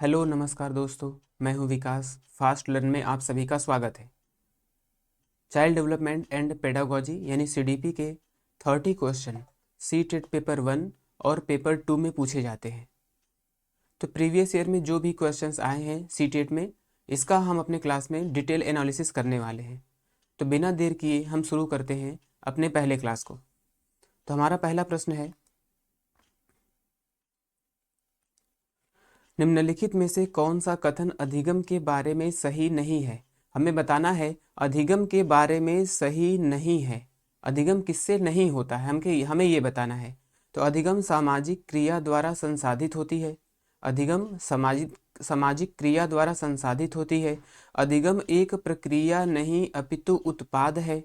Hello नमस्कार दोस्तों, मैं हूं विकास। फास्ट लर्न में आप सभी का स्वागत है। चाइल्ड डेवलपमेंट एंड पेडागोजी यानी सीडीपी के 30 क्वेश्चन सीटेट पेपर 1 और पेपर 2 में पूछे जाते हैं। तो प्रीवियस ईयर में जो भी क्वेश्चंस आए हैं सीटेट में, इसका हम अपने क्लास में डिटेल एनालिसिस करने वाले हैं। तो बिना देर किए हम शुरू करते हैं अपने पहले क्लास को। तो हमारा पहला प्रश्न है, निम्नलिखित में से कौन सा कथन अधिगम के बारे में सही नहीं है। हमें बताना है अधिगम के बारे में सही नहीं है। अधिगम किससे नहीं होता है, हमें ये बताना है। तो अधिगम सामाजिक क्रिया द्वारा संसाधित होती है। अधिगम सामाजिक सामाजिक क्रिया द्वारा संसाधित होती है। अधिगम एक प्रक्रिया नहीं अपितु उत्पाद है।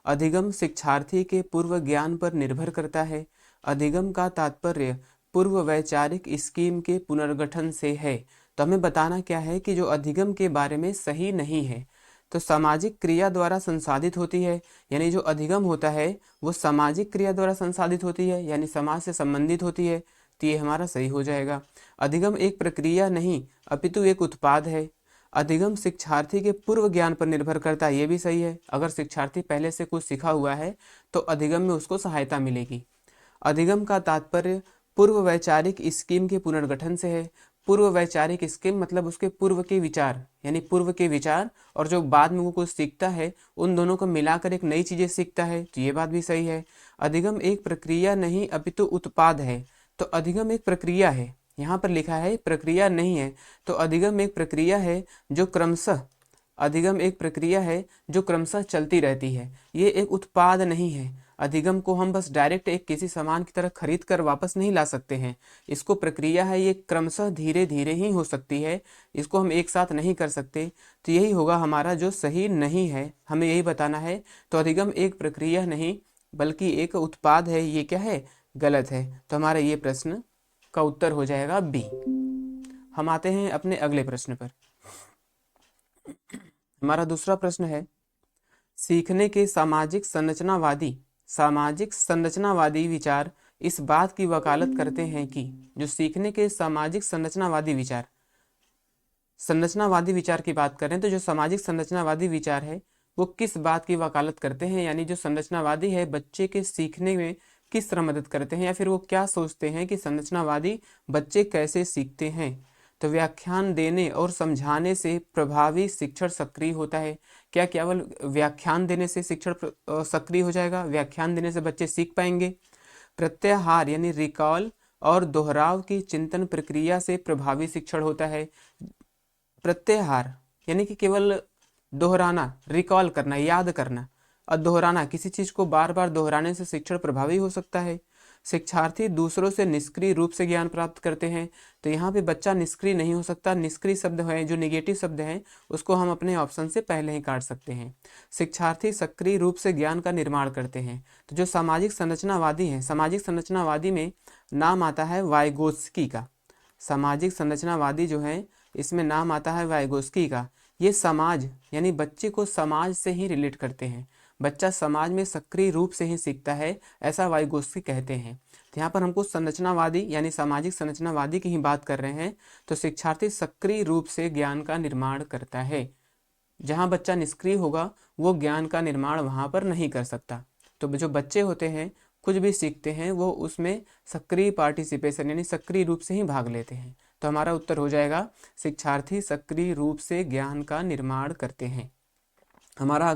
अधिगम शिक्षार्थी के पूर्व ज्ञान पर निर्भर करता है। अधिगम का तात्पर्य पूर्व वैचारिक स्कीम के पुनर्गठन से है। तो हमें बताना क्या है कि जो अधिगम के बारे में सही नहीं है। तो सामाजिक क्रिया द्वारा संसाधित होती है, यानी जो अधिगम होता है वो सामाजिक क्रिया द्वारा संसाधित होती है, यानी समाज से संबंधित होती है। तो ये हमारा सही हो जाएगा। अधिगम एक प्रक्रिया नहीं अपितु एक उत्पाद है। अधिगम शिक्षार्थी के पूर्व ज्ञान पर निर्भर करता है, ये भी सही है। अगर शिक्षार्थी पहले से कुछ सीखा हुआ है तो अधिगम में उसको सहायता मिलेगी। अधिगम का तात्पर्य पूर्व वैचारिक स्कीम के पुनर्गठन से है। पूर्व वैचारिक स्कीम मतलब उसके पूर्व के विचार, यानी पूर्व के विचार और जो बाद में वो कुछ सीखता है उन दोनों को मिलाकर एक नई चीजें सीखता है। तो ये बात भी सही है। अधिगम एक प्रक्रिया नहीं अपितु उत्पाद है। तो अधिगम एक प्रक्रिया है, यहाँ पर लिखा है प्रक्रिया नहीं है। तो अधिगम एक प्रक्रिया है जो क्रमशः अधिगम एक प्रक्रिया है जो क्रमशः चलती रहती है। ये एक उत्पाद नहीं है। अधिगम को हम बस डायरेक्ट एक किसी सामान की तरह खरीद कर वापस नहीं ला सकते हैं। इसको प्रक्रिया है, ये क्रमशः धीरे धीरे ही हो सकती है। इसको हम एक साथ नहीं कर सकते। तो यही होगा हमारा जो सही नहीं है, हमें यही बताना है। तो अधिगम एक प्रक्रिया नहीं बल्कि एक उत्पाद है, ये क्या है, गलत है। तो हमारा ये प्रश्न का उत्तर हो जाएगा बी। हम आते हैं अपने अगले प्रश्न पर। हमारा दूसरा प्रश्न है, सीखने के सामाजिक संरचनावादी विचार इस बात की वकालत करते हैं कि जो सीखने के संरचनावादी विचार की बात करें तो जो सामाजिक संरचनावादी विचार है वो किस बात की वकालत करते हैं, यानी जो संरचनावादी है बच्चे के सीखने में किस तरह मदद करते हैं, या फिर वो क्या सोचते हैं कि संरचनावादी बच्चे कैसे सीखते हैं। तो व्याख्यान देने और समझाने से प्रभावी शिक्षण सक्रिय होता है। क्या केवल व्याख्यान देने से शिक्षण सक्रिय हो जाएगा? व्याख्यान देने से बच्चे सीख पाएंगे? प्रत्याहार यानी रिकॉल और दोहराव की चिंतन प्रक्रिया से प्रभावी शिक्षण होता है। प्रत्याहार यानी कि केवल दोहराना, रिकॉल करना, याद करना, और दोहराना, किसी चीज को बार बार दोहराने से शिक्षण प्रभावी हो सकता है। शिक्षार्थी दूसरों से निष्क्रिय रूप से ज्ञान प्राप्त करते हैं। तो यहाँ पे बच्चा निष्क्रिय नहीं हो सकता। निष्क्रिय शब्द है जो नेगेटिव शब्द है उसको हम अपने ऑप्शन से पहले ही काट सकते हैं। शिक्षार्थी सक्रिय रूप से ज्ञान का निर्माण करते हैं। तो जो सामाजिक संरचनावादी है, सामाजिक संरचनावादी में नाम आता है वाइगोत्स्की का। सामाजिक संरचनावादी जो है इसमें नाम आता है वाइगोत्स्की का। ये समाज यानी बच्चे को समाज से ही रिलेट करते हैं। बच्चा समाज में सक्रिय रूप से ही सीखता है, ऐसा वाइगोत्स्की कहते हैं। तो यहाँ पर हमको संरचनावादी यानी सामाजिक संरचनावादी की ही बात कर रहे हैं। तो शिक्षार्थी सक्रिय रूप से ज्ञान का निर्माण करता है। जहाँ बच्चा निष्क्रिय होगा वो ज्ञान का निर्माण वहाँ पर नहीं कर सकता। तो जो बच्चे होते हैं कुछ भी सीखते हैं वो उसमें सक्रिय पार्टिसिपेशन यानी सक्रिय रूप से ही भाग लेते हैं। तो हमारा उत्तर हो जाएगा शिक्षार्थी सक्रिय रूप से ज्ञान का निर्माण करते हैं। हमारा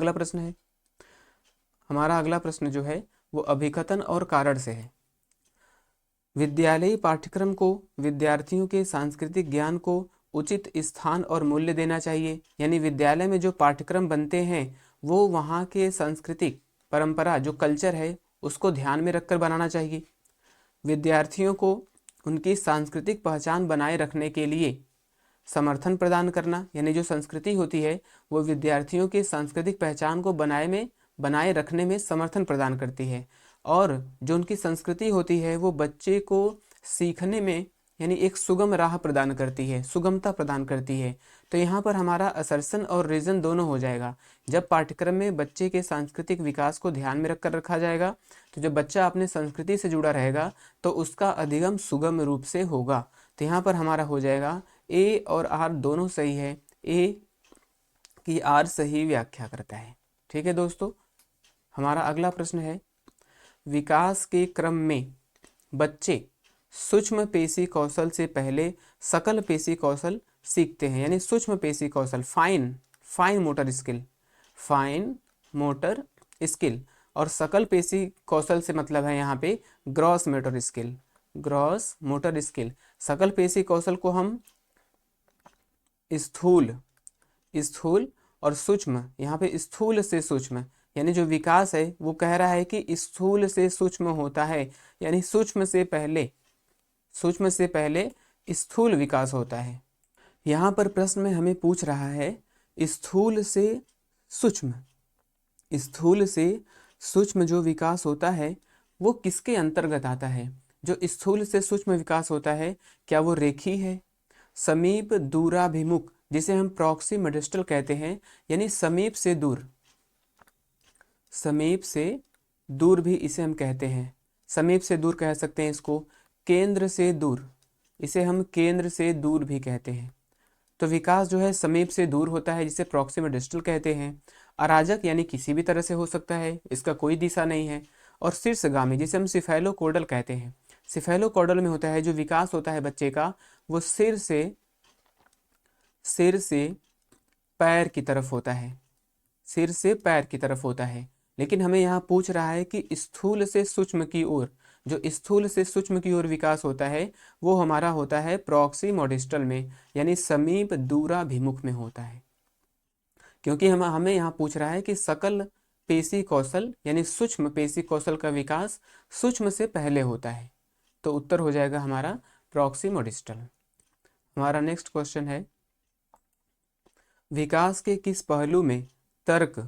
अगला प्रश्न जो है वो अभिकथन और कारण से है। विद्यालयी पाठ्यक्रम को विद्यार्थियों के सांस्कृतिक ज्ञान को उचित स्थान और मूल्य देना चाहिए। यानी विद्यालय में जो पाठ्यक्रम बनते हैं वो वहाँ के सांस्कृतिक परंपरा जो कल्चर है उसको ध्यान में रखकर बनाना चाहिए। विद्यार्थियों को उनकी सांस्कृतिक पहचान बनाए रखने के लिए समर्थन प्रदान करना, यानी जो संस्कृति होती है वो विद्यार्थियों की सांस्कृतिक पहचान को बनाए रखने में समर्थन प्रदान करती है। और जो उनकी संस्कृति होती है वो बच्चे को सीखने में यानी एक सुगम राह प्रदान करती है, सुगमता प्रदान करती है। तो यहाँ पर हमारा असर्शन और रीजन दोनों हो जाएगा। जब पाठ्यक्रम में बच्चे के सांस्कृतिक विकास को ध्यान में रखकर रखा जाएगा तो जब बच्चा अपने संस्कृति से जुड़ा रहेगा तो उसका अधिगम सुगम रूप से होगा। तो यहाँ पर हमारा हो जाएगा ए और आर दोनों सही है, ए की आर सही व्याख्या करता है। ठीक है दोस्तों, हमारा अगला प्रश्न है, विकास के क्रम में बच्चे सूक्ष्म पेशी कौशल से पहले सकल पेशी कौशल सीखते हैं, यानी सूक्ष्म पेशी कौशल, fine fine motor skill, fine motor skill, और सकल पेशी कौशल से मतलब है यहाँ पे gross motor skill, gross motor skill. सकल पेशी कौशल को हम स्थूल स्थूल और सूक्ष्म, यहाँ पे स्थूल से सूक्ष्म, यानी जो विकास है वो कह रहा है कि स्थूल से सूक्ष्म होता है, यानी सूक्ष्म से पहले स्थूल विकास होता है। यहाँ पर प्रश्न में हमें पूछ रहा है स्थूल से सूक्ष्म, स्थूल से सूक्ष्म जो विकास होता है वो किसके अंतर्गत आता है? जो स्थूल से सूक्ष्म विकास होता है, क्या वो रेखी है, समीप, दूराभिमुख, जिसे हम प्रॉक्सिमोडिस्टल कहते हैं, यानी समीप से दूर, समीप से दूर भी इसे हम कहते हैं, समीप से दूर कह सकते हैं इसको, केंद्र से दूर, इसे हम केंद्र से दूर भी कहते हैं। तो विकास जो है समीप से दूर होता है, जिसे प्रॉक्सिमोडिस्टल कहते हैं। अराजक यानी किसी भी तरह से हो सकता है, इसका कोई दिशा नहीं है। और शीर्षगामी, जिसे हम सिफेलोकोडल कहते हैं, सिफेलोकोडल में होता है जो विकास होता है बच्चे का, वो सिर से पैर की तरफ होता है, सिर से पैर की तरफ होता है। लेकिन हमें यहाँ पूछ रहा है कि स्थूल से सूक्ष्म की ओर, जो स्थूल से सूक्ष्म की ओर विकास होता है वो हमारा होता है प्रॉक्सिमोडिस्टल में, यानी समीप दूराभिमुख में होता है। क्योंकि हमें यहाँ पूछ रहा है कि सकल पेशी कौशल यानी सूक्ष्म पेशी कौशल का विकास सूक्ष्म से पहले होता है, तो उत्तर हो जाएगा हमारा प्रॉक्सिमोडिस्टल। हमारा नेक्स्ट क्वेश्चन है, विकास के किस पहलू में तर्क,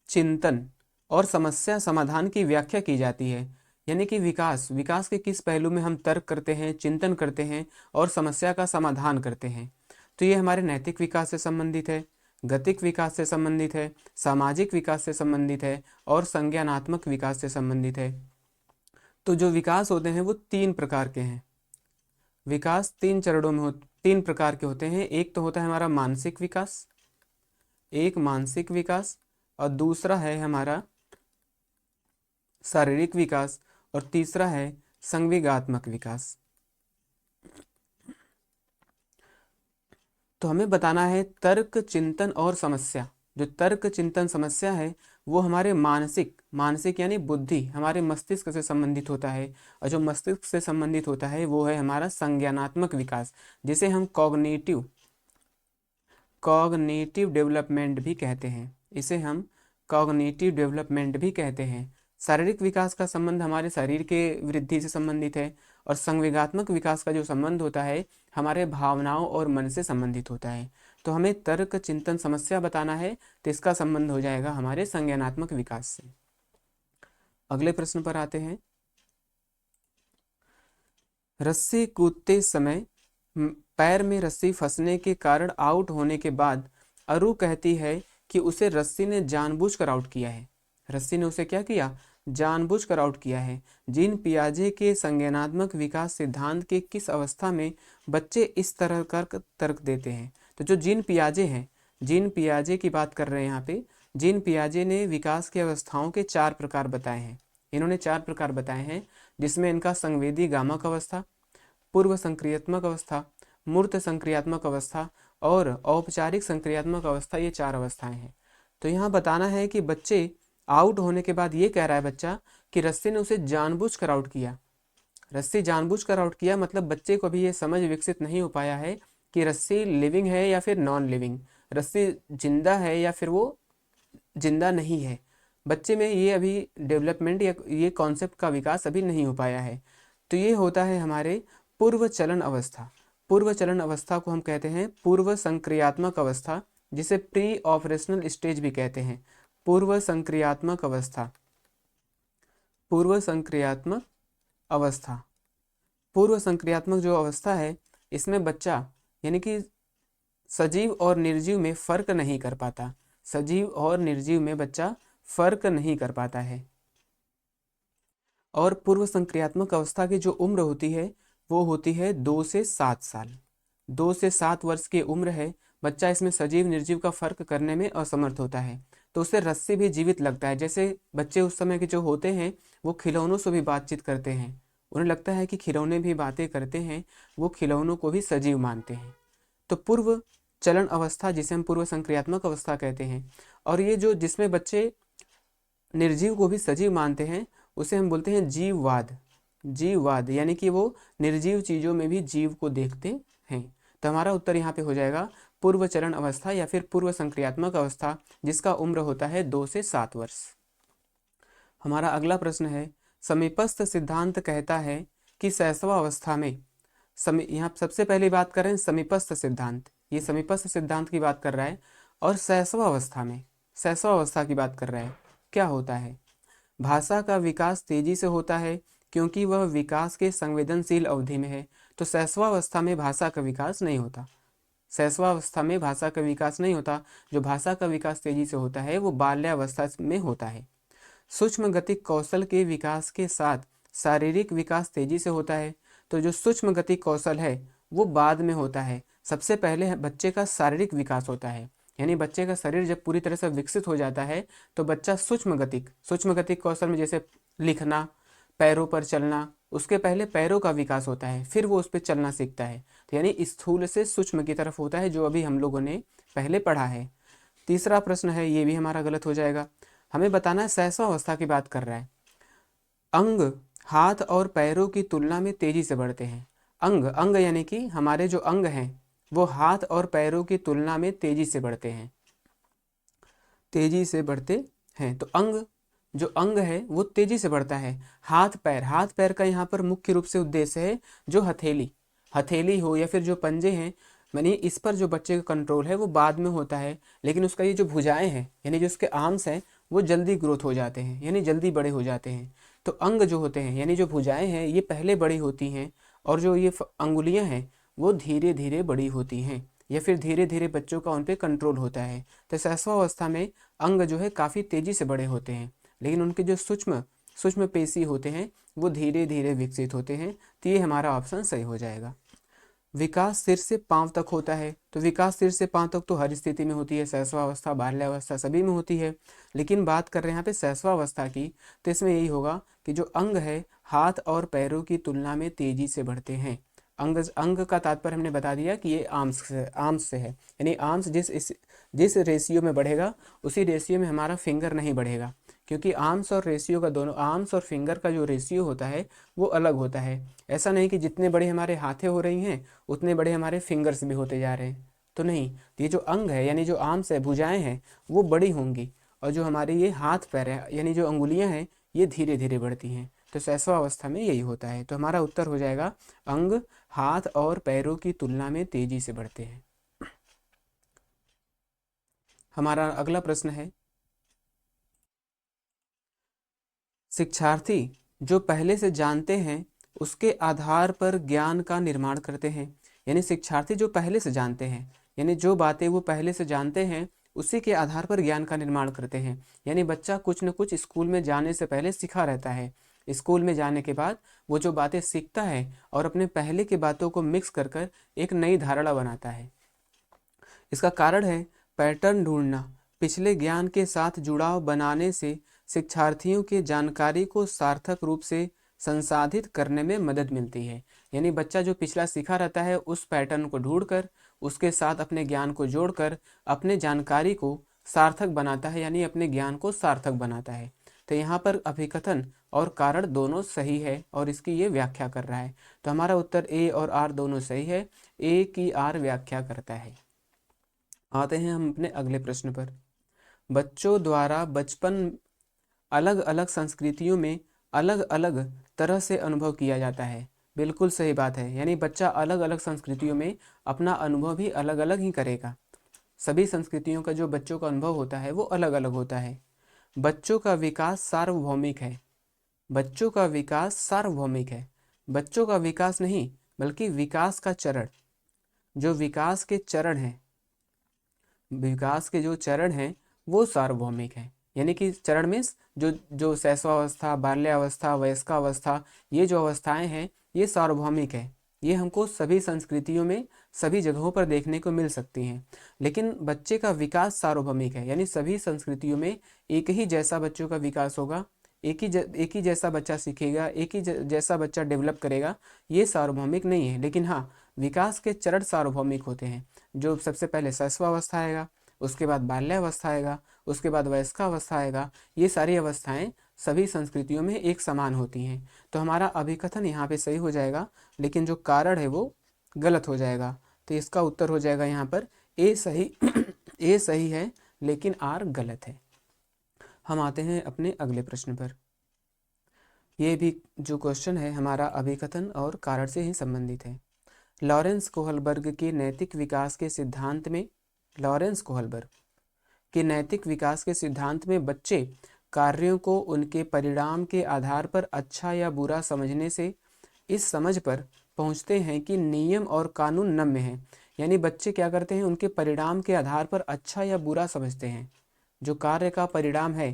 चिंतन और समस्या समाधान की व्याख्या की जाती है? यानी कि विकास के किस पहलू में हम तर्क करते हैं, चिंतन करते हैं और समस्या का समाधान करते हैं? तो ये हमारे नैतिक विकास से संबंधित है, गतिक विकास से संबंधित है, सामाजिक विकास से संबंधित है और संज्ञानात्मक विकास से संबंधित है। तो जो विकास होते हैं वो 3 प्रकार के हैं। विकास 3 चरणों में 3 प्रकार के होते हैं। एक तो होता है हमारा मानसिक विकास, एक मानसिक विकास, और दूसरा है हमारा शारीरिक विकास, और तीसरा है संवेगात्मक विकास। तो हमें बताना है तर्क, चिंतन और समस्या। जो तर्क, चिंतन, समस्या है वो हमारे मानसिक यानी बुद्धि, हमारे मस्तिष्क से संबंधित होता है, और जो मस्तिष्क से संबंधित होता है वो है हमारा संज्ञानात्मक विकास, जिसे हम कॉग्निटिव डेवलपमेंट भी कहते हैं, इसे हम कॉग्निटिव डेवलपमेंट भी कहते हैं। शारीरिक विकास का संबंध हमारे शरीर के वृद्धि से संबंधित है, और संवेगात्मक विकास का जो संबंध होता है हमारे भावनाओं और मन से संबंधित होता है। तो हमें तर्क, चिंतन, समस्या बताना है, तो इसका संबंध हो जाएगा हमारे संज्ञानात्मक विकास से। अगले प्रश्न पर आते हैं, रस्सी कूदते समय पैर में रस्सी फंसने के कारण आउट होने के बाद अरु कहती है कि उसे रस्सी ने जानबूझकर आउट किया है। रस्सी ने उसे क्या किया? जानबूझकर आउट किया है। जीन पियाजे के संज्ञानात्मक विकास सिद्धांत के किस अवस्था में बच्चे इस तरह का तर्क देते हैं? तो जो जीन पियाजे हैं, जीन पियाजे की बात कर रहे हैं यहाँ पे, जीन पियाजे ने विकास की अवस्थाओं के 4 प्रकार बताए हैं। इन्होंने 4 प्रकार बताए हैं, जिसमें इनका संवेदी गामक अवस्था, पूर्व संक्रियात्मक अवस्था, मूर्त संक्रियात्मक अवस्था और औपचारिक संक्रियात्मक अवस्था, ये 4 अवस्थाएं हैं। तो यहाँ बताना है कि बच्चे आउट होने के बाद ये कह रहा है बच्चा कि रस्सी ने उसे जानबूझकर आउट किया। रस्सी जानबूझकर आउट किया मतलब बच्चे को अभी ये समझ विकसित नहीं हो पाया है कि रस्सी लिविंग है या फिर नॉन लिविंग, रस्सी जिंदा है या फिर वो जिंदा नहीं है। बच्चे में ये अभी डेवलपमेंट या ये कॉन्सेप्ट का विकास अभी नहीं हो पाया है। तो ये होता है हमारे पूर्व चलन अवस्था। पूर्व चलन अवस्था को हम कहते हैं पूर्व संक्रियात्मक अवस्था, जिसे प्री ऑपरेशनल स्टेज भी कहते हैं। पूर्व संक्रियात्मक अवस्था, पूर्व संक्रियात्मक अवस्था, पूर्व संक्रियात्मक जो अवस्था है इसमें बच्चा यानी कि सजीव और निर्जीव में फर्क नहीं कर पाता, सजीव और निर्जीव में बच्चा फर्क नहीं कर पाता है। और पूर्व संक्रियात्मक अवस्था की जो उम्र होती है वो होती है 2 से 7 साल, 2 से 7 वर्ष की उम्र है, बच्चा इसमें सजीव निर्जीव का फर्क करने में असमर्थ होता है, तो उसे रस्सी भी जीवित लगता है। जैसे बच्चे उस समय के जो होते हैं वो खिलौनों से भी बातचीत करते हैं, उन्हें लगता है कि खिलौने भी बातें करते हैं, वो खिलौनों को भी सजीव मानते हैं। तो पूर्व चलन अवस्था जिसे हम पूर्व संक्रियात्मक अवस्था कहते हैं, और ये जो जिसमें बच्चे निर्जीव को भी सजीव मानते हैं उसे हम बोलते हैं जीववाद। जीववाद यानी कि वो निर्जीव चीज़ों में भी जीव को देखते हैं। तो हमारा उत्तर यहाँ पे हो जाएगा पूर्व चरण अवस्था या फिर पूर्व संक्रियात्मक अवस्था, जिसका उम्र होता है 2 से 7 वर्ष। हमारा अगला प्रश्न है, समीपस्थ सिद्धांत कहता है कि शैशवावस्था में यहाँ सबसे पहले बात कर रहे हैं समीपस्थ सिद्धांत, ये समीपस्थ सिद्धांत की बात कर रहा है, और शैशवावस्था में शैशवावस्था की बात कर रहा है। क्या होता है? भाषा का विकास तेजी से होता है क्योंकि वह विकास के संवेदनशील अवधि में है। तो शैशवावस्था में भाषा का विकास नहीं होता, शैशवावस्था में भाषा का विकास नहीं होता। जो भाषा का विकास तेजी से होता है वो बाल्यावस्था में होता है। सूक्ष्म गतिक कौशल के विकास के साथ शारीरिक विकास तेजी से होता है। तो जो सूक्ष्म गतिक कौशल है वो बाद में होता है, सबसे पहले बच्चे का शारीरिक विकास होता है। यानी बच्चे का शरीर जब पूरी तरह से विकसित हो जाता है तो बच्चा सूक्ष्म गतिक कौशल में जैसे लिखना, पैरों पर चलना, उसके पहले पैरों का विकास होता है, फिर वो उस पर चलना सीखता है। तो यानी स्थूल से सूक्ष्म की तरफ होता है, जो अभी हम लोगों ने पहले पढ़ा है। तीसरा प्रश्न है, ये भी हमारा गलत हो जाएगा। हमें बताना है शैशवावस्था की बात कर रहा है। अंग हाथ और पैरों की तुलना में तेजी से बढ़ते हैं। अंग यानी कि हमारे जो अंग हैं वो हाथ और पैरों की तुलना में तेजी से बढ़ते हैं, तेजी से बढ़ते हैं। तो जो अंग है वो तेजी से बढ़ता है। हाथ पैर का यहाँ पर मुख्य रूप से उद्देश्य है जो हथेली हो या फिर जो पंजे हैं, मानिए इस पर जो बच्चे का कंट्रोल है वो बाद में होता है, लेकिन उसका ये जो भुजाएं हैं यानी जो उसके आर्म्स हैं वो जल्दी ग्रोथ हो जाते हैं, यानी जल्दी बड़े हो जाते हैं। तो अंग जो होते हैं यानी जो भुजाएं हैं ये पहले बड़ी होती हैं, और जो ये अंगुलियां हैं वो धीरे धीरे बड़ी होती हैं, या फिर धीरे धीरे बच्चों का उन पर कंट्रोल होता है। तो शैशवावस्था में अंग जो है काफ़ी तेजी से बड़े होते हैं, लेकिन उनके जो सूक्ष्म पेशी होते हैं वो धीरे धीरे विकसित होते हैं। तो ये हमारा ऑप्शन सही हो जाएगा। विकास सिर से पांव तक होता है। तो विकास सिर से पांव तक तो हर स्थिति में होती है, शैशवावस्था बाल्यावस्था सभी में होती है, लेकिन बात कर रहे हैं यहाँ पे शैशवावस्था की, तो इसमें यही होगा कि जो अंग है हाथ और पैरों की तुलना में तेजी से बढ़ते हैं। अंग का तात्पर्य हमने बता दिया कि ये आर्म्स से है, यानी आर्म्स जिस रेशियो में बढ़ेगा उसी रेशियो में हमारा फिंगर नहीं बढ़ेगा, क्योंकि आर्म्स और रेशियो का दोनों आर्म्स और फिंगर का जो रेशियो होता है वो अलग होता है। ऐसा नहीं कि जितने बड़े हमारे हाथें हो रही हैं उतने बड़े हमारे फिंगर्स भी होते जा रहे हैं, तो नहीं। तो ये जो अंग है यानी जो आर्म्स है भुजाएं हैं वो बड़ी होंगी, और जो हमारे ये हाथ पैर है यानी जो अंगुलियां हैं ये धीरे धीरे बढ़ती हैं। तो शैशवावस्था में यही होता है। तो हमारा उत्तर हो जाएगा अंग हाथ और पैरों की तुलना में तेजी से बढ़ते हैं। हमारा अगला प्रश्न है, शिक्षार्थी जो पहले से जानते हैं उसके आधार पर ज्ञान का निर्माण करते हैं। यानी शिक्षार्थी जो पहले से जानते हैं यानी जो बातें वो पहले से जानते हैं उसी के आधार पर ज्ञान का निर्माण करते हैं। यानी बच्चा कुछ न कुछ स्कूल में जाने से पहले सीखा रहता है, स्कूल में जाने के बाद वो जो बातें सीखता है और अपने पहले की बातों को मिक्स कर कर एक नई धारणा बनाता है। इसका कारण है पैटर्न ढूंढना। पिछले ज्ञान के साथ जुड़ाव बनाने से शिक्षार्थियों की जानकारी को सार्थक रूप से संसाधित करने में मदद मिलती है। यानी बच्चा जो पिछला सीखा रहता है उस पैटर्न को ढूंढकर उसके साथ अपने ज्ञान को जोड़कर अपने जानकारी को सार्थक बनाता है, यानी अपने ज्ञान को सार्थक बनाता है। तो यहाँ पर अभिकथन और कारण दोनों सही है और इसकी ये व्याख्या कर रहा है। तो हमारा उत्तर ए और आर दोनों सही है, ए की आर व्याख्या करता है। आते हैं हम अपने अगले प्रश्न पर। बच्चों द्वारा बचपन अलग अलग संस्कृतियों में अलग अलग तरह से अनुभव किया जाता है। बिल्कुल सही बात है, यानी बच्चा अलग अलग संस्कृतियों में अपना अनुभव भी अलग अलग ही करेगा। सभी संस्कृतियों का जो बच्चों का अनुभव होता है वो अलग अलग होता है। बच्चों का विकास सार्वभौमिक है। बच्चों का विकास सार्वभौमिक है, बच्चों का विकास नहीं बल्कि विकास का चरण, जो विकास के चरण हैं, विकास के जो चरण हैं वो सार्वभौमिक हैं। यानी कि चरण में जो जो शैशवावस्था बाल्यावस्था वयस्कावस्था ये जो अवस्थाएं हैं ये सार्वभौमिक है, ये हमको सभी संस्कृतियों में सभी जगहों पर देखने को मिल सकती हैं। लेकिन बच्चे का विकास सार्वभौमिक है, यानी सभी संस्कृतियों में एक ही जैसा बच्चों का विकास होगा, एक ही जैसा बच्चा सीखेगा, एक ही जैसा बच्चा डेवलप करेगा, ये सार्वभौमिक नहीं है। लेकिन हाँ, विकास के चरण सार्वभौमिक होते हैं। जो सबसे पहले शैशवावस्था आएगा, उसके बाद बाल्यावस्था आएगा, उसके बाद वयस्कावस्था आएगा। ये सारी अवस्थाएं सभी संस्कृतियों में एक समान होती हैं। तो हमारा अभिकथन यहाँ पे सही हो जाएगा, लेकिन जो कारण है वो गलत हो जाएगा। तो इसका उत्तर हो जाएगा यहाँ पर ए सही ए सही है, लेकिन आर गलत है। हम आते हैं अपने अगले प्रश्न पर। ये भी जो क्वेश्चन है हमारा अभिकथन और कारण से ही संबंधित है। लॉरेंस कोहलबर्ग के नैतिक विकास के सिद्धांत में लॉरेंस कोहलबर्ग के नैतिक विकास के सिद्धांत में बच्चे कार्यों को उनके परिणाम के आधार पर अच्छा या बुरा समझने से इस समझ पर पहुंचते हैं कि नियम और कानून नम्य हैं। यानी बच्चे क्या करते हैं, उनके परिणाम के आधार पर अच्छा या बुरा समझते हैं। जो कार्य का परिणाम है,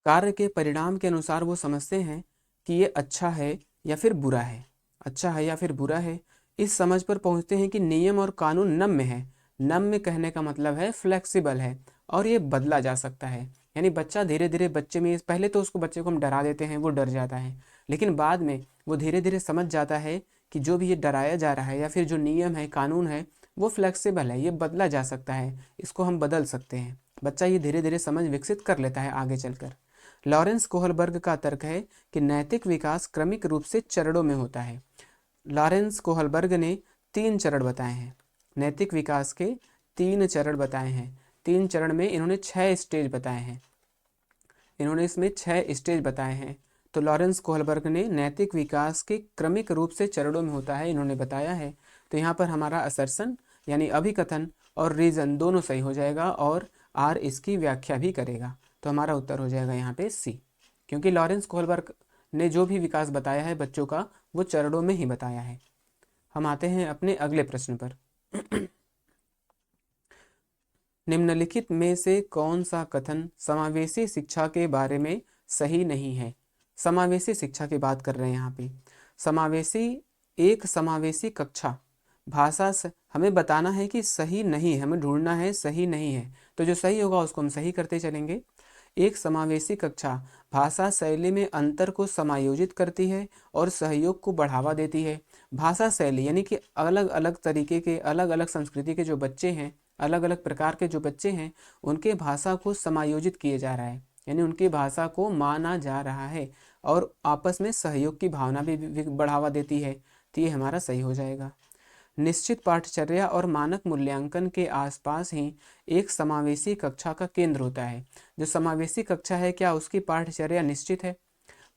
कार्य के परिणाम के अनुसार वो समझते हैं कि ये अच्छा है या फिर बुरा है, अच्छा है या फिर बुरा है। इस समझ पर पहुंचते हैं कि नियम और कानून नम्य है। नम्य कहने का मतलब है फ्लेक्सिबल है और ये बदला जा सकता है। यानी बच्चा धीरे धीरे बच्चे में, पहले तो उसको बच्चे को हम डरा देते हैं, वो डर जाता है, लेकिन बाद में वो धीरे धीरे समझ जाता है कि जो भी ये डराया जा रहा है या फिर जो नियम है, कानून है, वो फ्लेक्सिबल है, ये बदला जा सकता है, इसको हम बदल सकते हैं। बच्चा ये धीरे धीरे समझ विकसित कर लेता है आगे चलकर। लॉरेंस कोहलबर्ग का तर्क है कि नैतिक विकास क्रमिक रूप से चरणों में होता है। लॉरेंस कोहलबर्ग ने 3 चरण बताए हैं। नैतिक विकास के 3 चरण बताए हैं। 3 चरण में इन्होंने 6 स्टेज बताए हैं। इन्होंने इसमें 6 स्टेज बताए हैं। तो लॉरेंस कोहलबर्ग ने नैतिक विकास के क्रमिक रूप से चरणों में होता है इन्होंने बताया है। तो यहाँ पर हमारा असर्शन यानी अभिकथन और रीजन दोनों सही हो जाएगा और आर इसकी व्याख्या भी करेगा। तो हमारा उत्तर हो जाएगा यहाँ पे सी, क्योंकि लॉरेंस कोहलबर्ग ने जो भी विकास बताया है बच्चों का, वो चरणों में ही बताया है। हम आते हैं अपने अगले प्रश्न पर। निम्नलिखित में से कौन सा कथन समावेशी शिक्षा के बारे में सही नहीं है? समावेशी शिक्षा की बात कर रहे हैं यहाँ पे। समावेशी, एक समावेशी कक्षा भाषा से हमें बताना है कि सही नहीं है, हमें ढूंढना है सही नहीं है, तो जो सही होगा उसको हम सही करते चलेंगे। एक समावेशी कक्षा भाषा शैली में अंतर को समायोजित करती है और सहयोग को बढ़ावा देती है। भाषा शैली यानी कि अलग अलग तरीके के, अलग अलग संस्कृति के जो बच्चे हैं, अलग अलग प्रकार के जो बच्चे हैं, उनके भाषा को समायोजित किए जा रहा है, यानी उनकी भाषा को माना जा रहा है और आपस में सहयोग की भावना भी बढ़ावा देती है। तो ये हमारा सही हो जाएगा। निश्चित पाठचर्या और मानक मूल्यांकन के आसपास ही एक समावेशी कक्षा का केंद्र होता है। जो समावेशी कक्षा है, क्या उसकी पाठचर्या निश्चित है?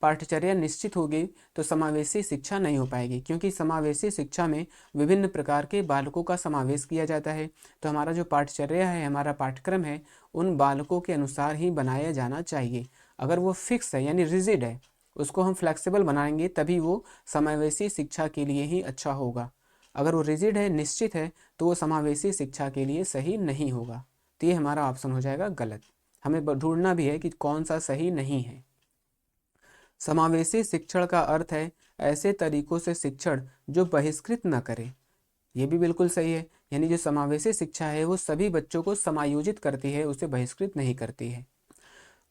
पाठचर्या निश्चित होगी तो समावेशी शिक्षा नहीं हो पाएगी, क्योंकि समावेशी शिक्षा में विभिन्न प्रकार के बालकों का समावेश किया जाता है। तो हमारा जो पाठचर्या है, हमारा पाठ्यक्रम है, उन बालकों के अनुसार ही बनाया जाना चाहिए। अगर वो फिक्स है यानी रिजिड है, उसको हम फ्लेक्सिबल बनाएंगे तभी वो समावेशी शिक्षा के लिए ही अच्छा होगा। अगर वो रिजिड है, निश्चित है, तो वो समावेशी शिक्षा के लिए सही नहीं होगा। तो ये हमारा ऑप्शन हो जाएगा गलत। हमें ढूंढना भी है कि कौन सा सही नहीं है। समावेशी शिक्षण का अर्थ है ऐसे तरीकों से शिक्षण जो बहिष्कृत न करे। ये भी बिल्कुल सही है, यानी जो समावेशी शिक्षा है वो सभी बच्चों को समायोजित करती है, उसे बहिष्कृत नहीं करती है।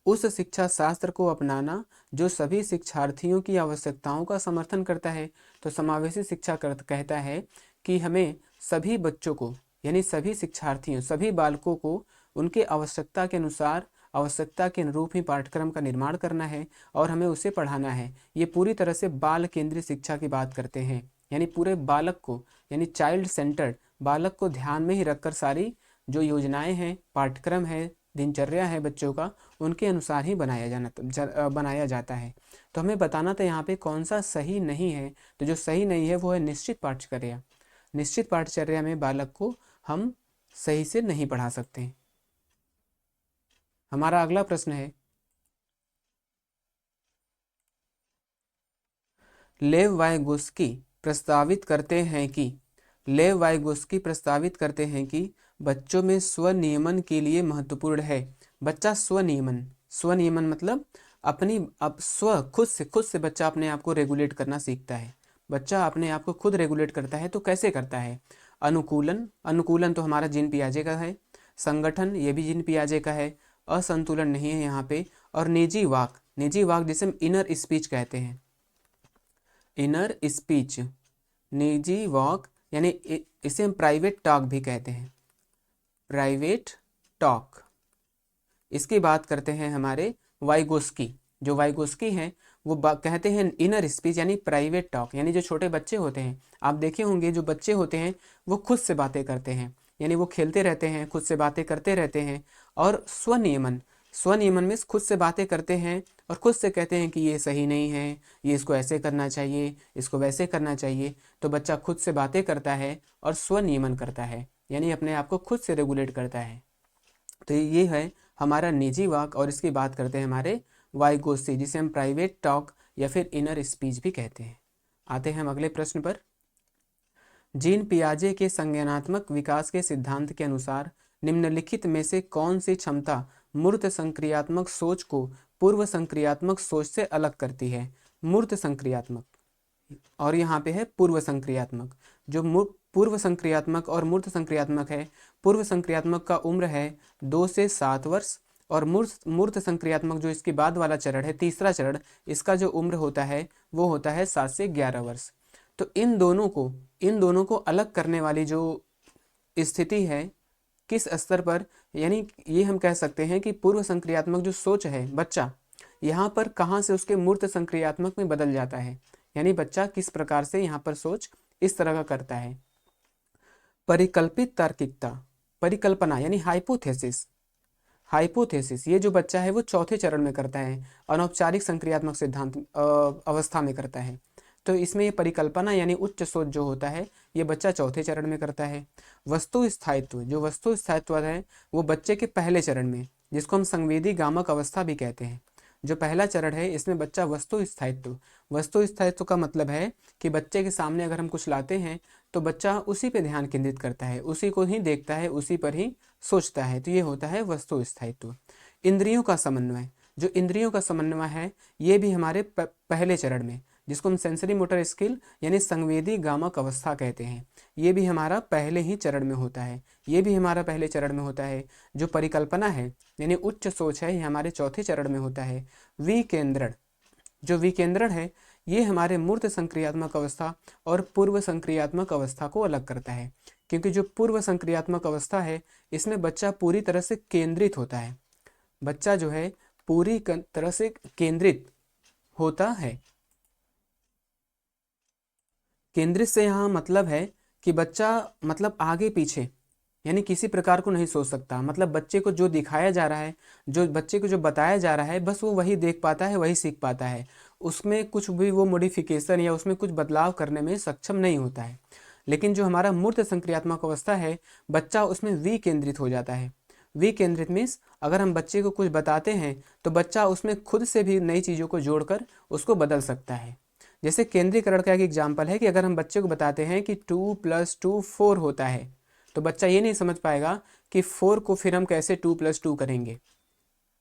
उस शिक्षा शास्त्र को अपनाना जो सभी शिक्षार्थियों की आवश्यकताओं का समर्थन करता है। तो समावेशी शिक्षा कहता है कि हमें सभी बच्चों को, यानी सभी शिक्षार्थियों, सभी बालकों को उनके आवश्यकता के अनुसार, आवश्यकता के अनुरूप ही पाठ्यक्रम का निर्माण करना है और हमें उसे पढ़ाना है। ये पूरी तरह से बाल केंद्रित शिक्षा की बात करते हैं, यानी पूरे बालक को, यानी चाइल्ड सेंटर्ड, बालक को ध्यान में ही रखकर सारी जो योजनाएं हैं, पाठ्यक्रम है, दिनचर्या है बच्चों का, उनके अनुसार ही बनाया जाता है। तो हमें बताना था यहाँ पे कौन सा सही नहीं है। तो जो सही नहीं है वो है निश्चित पाठचर्या। निश्चित पाठचर्या में बालक को हम सही से नहीं पढ़ा सकते। हमारा अगला प्रश्न है, लेव वाइगोस्की प्रस्तावित करते हैं कि लेव वाइगोस्की प्रस्तावित करते हैं कि बच्चों में स्वनियमन के लिए महत्वपूर्ण है। बच्चा स्वनियमन, स्वनियमन मतलब अपनी, अब खुद से बच्चा अपने आप को रेगुलेट करना सीखता है। बच्चा अपने आप को खुद रेगुलेट करता है तो कैसे करता है? अनुकूलन, अनुकूलन तो हमारा जीन पियाजे का है। संगठन, ये भी जीन पियाजे का है। असंतुलन नहीं है यहाँ पे। और निजी वाक, निजी वाक जिसे हम इनर स्पीच कहते हैं, इनर स्पीच, निजी वॉक, यानी इसे हम प्राइवेट टॉक भी कहते हैं, प्राइवेट टॉक। इसकी बात करते हैं हमारे वाइगोस्की। जो वाइगोस्की हैं वो कहते हैं इनर स्पीच यानी प्राइवेट टॉक, यानी जो छोटे बच्चे होते हैं, आप देखे होंगे जो बच्चे होते हैं वो खुद से बातें करते हैं, यानी वो खेलते रहते हैं, खुद से बातें करते रहते हैं। और स्वनियमन, स्वनियमन में खुद से बातें करते हैं और खुद से कहते हैं कि ये सही नहीं है, ये इसको ऐसे करना चाहिए, इसको वैसे करना चाहिए। तो बच्चा खुद से बातें करता है और स्वनियमन करता है, यानी अपने आप को खुद से रेगुलेट करता है। तो ये है हमारा निजी वाक। और इसकी बात करते हैं हमारे वाइगोस्की, जिसे हम प्राइवेट टॉक या फिर इनर स्पीच भी कहते हैं। आते हैं हम अगले प्रश्न पर। जीन पियाजे के संज्ञानात्मक विकास के सिद्धांत के अनुसार निम्नलिखित में से कौन सी क्षमता मूर्त संक्रियात्मक सोच को पूर्व संक्रियात्मक सोच से अलग करती है? मूर्त संक्रियात्मक, और यहाँ पे है पूर्व संक्रियात्मक। जो पूर्व संक्रियात्मक और मूर्त संक्रियात्मक है, पूर्व संक्रियात्मक का उम्र है 2 से 7 वर्ष, और मूर्त संक्रियात्मक जो इसके बाद वाला चरण है, तीसरा चरण, इसका जो उम्र होता है वो होता है 7 से 11 वर्ष। तो इन दोनों को अलग करने वाली जो स्थिति है किस स्तर पर, यानी ये हम कह सकते हैं कि पूर्व संक्रियात्मक जो सोच है बच्चा, यहाँ पर कहाँ से उसके मूर्त संक्रियात्मक में बदल जाता है, यानी बच्चा किस प्रकार से यहाँ पर सोच इस तरह का करता है। परिकल्पित तार्किकता, परिकल्पना यानी हाइपोथेसिस, हाइपोथेसिस ये जो बच्चा है वो चौथे चरण में करता है, अनौपचारिक संक्रियात्मक सिद्धांत अवस्था में करता है। तो इसमें ये परिकल्पना यानी उच्च सोच जो होता है ये बच्चा चौथे चरण में करता है। वस्तु स्थायित्व, जो वस्तु स्थायित्व है वो बच्चे के पहले चरण में, जिसको हम संवेदी गामक अवस्था भी कहते हैं, जो पहला चरण है इसमें बच्चा वस्तु स्थायित्व, वस्तु स्थायित्व का मतलब है कि बच्चे के सामने अगर हम कुछ लाते हैं तो बच्चा उसी पे ध्यान केंद्रित करता है, उसी को ही देखता है, उसी पर ही सोचता है। तो ये होता है वस्तु स्थायित्व। इंद्रियों का समन्वय, जो इंद्रियों का समन्वय है ये भी हमारे पहले चरण में, जिसको हम सेंसरी मोटर स्किल यानी संवेदी गामक अवस्था कहते हैं, ये भी हमारा पहले ही चरण में होता है, ये भी हमारा पहले चरण में होता है। जो परिकल्पना है यानी उच्च सोच है ये हमारे चौथे चरण में होता है। विकेंद्रण, जो विकेंद्रण है ये हमारे मूर्त संक्रियात्मक अवस्था और पूर्व संक्रियात्मक अवस्था को अलग करता है, क्योंकि जो पूर्व संक्रियात्मक अवस्था है इसमें बच्चा पूरी तरह से केंद्रित होता है, बच्चा जो है पूरी तरह से केंद्रित होता है। केंद्रित से यहाँ मतलब है कि बच्चा मतलब आगे पीछे यानी किसी प्रकार को नहीं सोच सकता, मतलब बच्चे को जो दिखाया जा रहा है, जो बच्चे को जो बताया जा रहा है बस वो वही देख पाता है, वही सीख पाता है, उसमें कुछ भी वो मॉडिफिकेशन या उसमें कुछ बदलाव करने में सक्षम नहीं होता है। लेकिन जो हमारा मूर्त संक्रियात्मक अवस्था है बच्चा उसमें विकेंद्रित हो जाता है। विकेंद्रित मीन्स अगर हम बच्चे को कुछ बताते हैं तो बच्चा उसमें खुद से भी नई चीज़ों को जोड़कर उसको बदल सकता है। जैसे केंद्रीकरण का एक एग्जाम्पल है कि अगर हम बच्चे को बताते हैं कि 2 + 2 4 होता है, तो बच्चा ये नहीं समझ पाएगा कि 4 को फिर हम कैसे 2 + 2 करेंगे,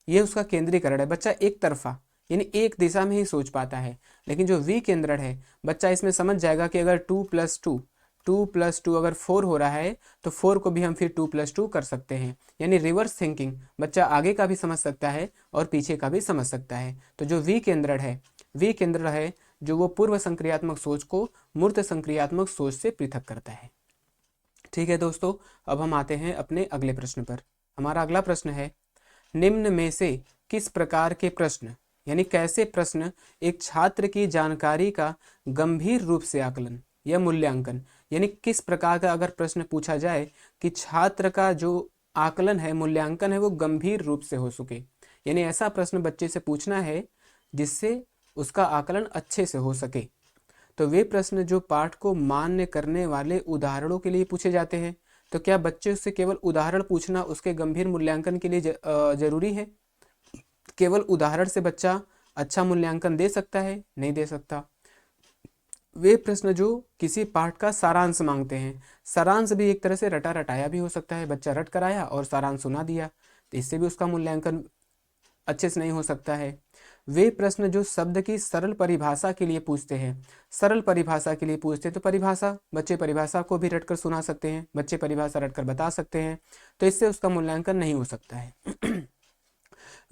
ये उसका केंद्रीकरण है। बच्चा एक तरफा यानी एक दिशा में ही सोच पाता है। लेकिन जो विकेंद्रण है बच्चा इसमें समझ जाएगा कि अगर 2 + 2 अगर 4 हो रहा है तो 4 को भी हम फिर 2 + 2 कर सकते हैं, यानी रिवर्स थिंकिंग, बच्चा आगे का भी समझ सकता है और पीछे का भी समझ सकता है। तो जो विकेंद्रण है जो वो पूर्व संक्रियात्मक सोच को मूर्त संक्रियात्मक सोच से पृथक करता है। ठीक है दोस्तों, अब हम आते हैं अपने अगले प्रश्न पर। हमारा अगला प्रश्न है, निम्न में से किस प्रकार के प्रश्न यानी कैसे प्रश्न एक छात्र की जानकारी का गंभीर रूप से आकलन या मूल्यांकन, यानी किस प्रकार का अगर प्रश्न पूछा जाए कि छात्र का जो आकलन है, मूल्यांकन है, वो गंभीर रूप से हो सके, यानी ऐसा प्रश्न बच्चे से पूछना है जिससे उसका आकलन अच्छे से हो सके। तो वे प्रश्न जो पाठ को मान्य करने वाले उदाहरणों के लिए पूछे जाते हैं। तो क्या बच्चे से केवल उदाहरण पूछना उसके गंभीर मूल्यांकन के लिए जरूरी है? केवल उदाहरण से बच्चा अच्छा मूल्यांकन दे सकता है? नहीं दे सकता। वे प्रश्न जो किसी पाठ का सारांश मांगते हैं, सारांश भी एक तरह से रटा रटाया भी हो सकता है, बच्चा रट कर आया और सारांश सुना दिया, तो इससे भी उसका मूल्यांकन अच्छे से नहीं हो सकता है। वे प्रश्न जो शब्द की सरल परिभाषा के लिए पूछते हैं, सरल परिभाषा के लिए पूछते हैं, तो परिभाषा, बच्चे परिभाषा को भी रटकर सुना सकते हैं, बच्चे परिभाषा रटकर बता सकते हैं, तो इससे उसका मूल्यांकन नहीं हो सकता है।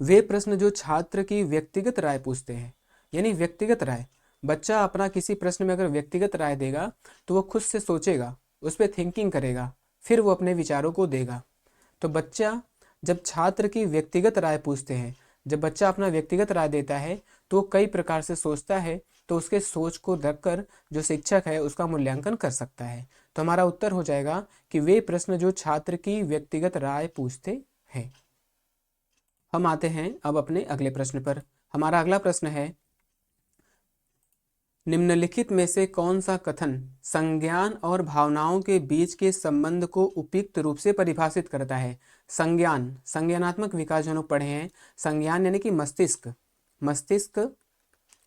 वे प्रश्न जो छात्र की व्यक्तिगत राय पूछते हैं, यानी व्यक्तिगत राय, बच्चा अपना किसी प्रश्न में अगर व्यक्तिगत राय देगा तो वो खुद से सोचेगा, उस पर थिंकिंग करेगा, फिर वो अपने विचारों को देगा। तो बच्चा जब छात्र की व्यक्तिगत राय पूछते हैं, जब बच्चा अपना व्यक्तिगत राय देता है तो वो कई प्रकार से सोचता है, तो उसके सोच को रखकर जो शिक्षक है उसका मूल्यांकन कर सकता है। तो हमारा उत्तर हो जाएगा कि वे प्रश्न जो छात्र की व्यक्तिगत राय पूछते हैं। हम आते हैं अब अपने अगले प्रश्न पर। हमारा अगला प्रश्न है, निम्नलिखित में से कौन सा कथन संज्ञान और भावनाओं के बीच के संबंध को उपयुक्त रूप से परिभाषित करता है। संज्ञान, संज्ञानात्मक विकास जो हम लोग पढ़े हैं, संज्ञान यानी कि मस्तिष्क, मस्तिष्क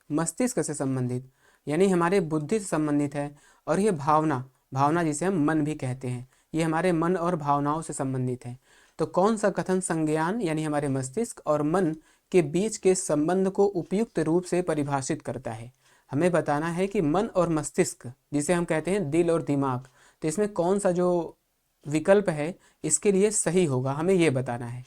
मस्तिष्क से संबंधित, यानी हमारे बुद्धि से संबंधित है। और ये भावना, भावना जिसे हम मन भी कहते हैं, ये हमारे मन और भावनाओं से संबंधित है। तो कौन सा कथन संज्ञान यानी हमारे मस्तिष्क और मन के बीच के संबंध को उपयुक्त रूप से परिभाषित करता है। हमें बताना है कि मन और मस्तिष्क, जिसे हम कहते हैं दिल और दिमाग, तो इसमें कौन सा जो विकल्प है इसके लिए सही होगा, हमें ये बताना है।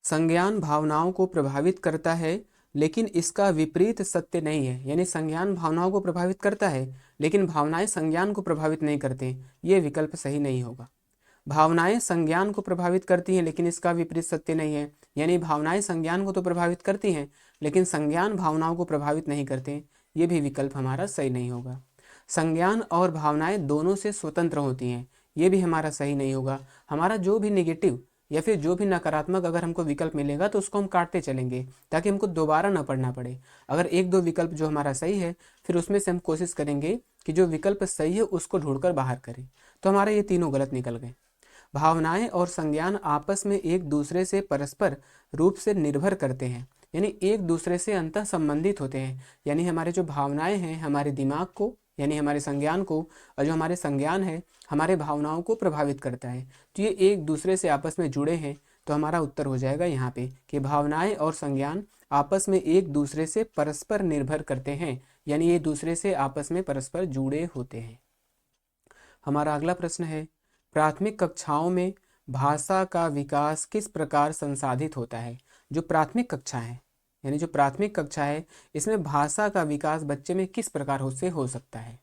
संज्ञान भावनाओं को प्रभावित करता है लेकिन इसका विपरीत सत्य नहीं है, यानी संज्ञान भावनाओं को प्रभावित करता है लेकिन भावनाएं संज्ञान को प्रभावित नहीं करते, ये विकल्प सही नहीं होगा। भावनाएं संज्ञान को प्रभावित करती हैं लेकिन इसका विपरीत सत्य नहीं है, यानी भावनाएं संज्ञान को तो प्रभावित करती हैं लेकिन संज्ञान भावनाओं को प्रभावित नहीं करते, ये भी विकल्प हमारा सही नहीं होगा। संज्ञान और भावनाएं दोनों से स्वतंत्र होती हैं, ये भी हमारा सही नहीं होगा। हमारा जो भी निगेटिव या फिर जो भी नकारात्मक अगर हमको विकल्प मिलेगा तो उसको हम काटते चलेंगे ताकि हमको दोबारा ना पढ़ना पड़े। अगर एक दो विकल्प जो हमारा सही है फिर उसमें से हम कोशिश करेंगे कि जो विकल्प सही है उसको ढूंढकर बाहर करें। तो हमारे ये तीनों गलत निकल गए। भावनाएं और संज्ञान आपस में एक दूसरे से परस्पर रूप से निर्भर करते हैं, यानी एक दूसरे से अंतः संबंधित होते हैं। यानी हमारे जो भावनाएं हैं हमारे दिमाग को, यानी हमारे संज्ञान को, और जो हमारे संज्ञान है हमारे भावनाओं को प्रभावित करता है। तो ये एक दूसरे से आपस में जुड़े हैं। तो हमारा उत्तर हो जाएगा यहाँ पे कि भावनाएं और संज्ञान आपस में एक दूसरे से परस्पर निर्भर करते हैं, यानी ये दूसरे से आपस में परस्पर जुड़े होते हैं। हमारा अगला प्रश्न है, प्राथमिक कक्षाओं में भाषा का विकास किस प्रकार संसाधित होता है। जो प्राथमिक कक्षा है, यानी जो प्राथमिक कक्षा है, इसमें भाषा का विकास बच्चे में किस प्रकार से हो सकता है।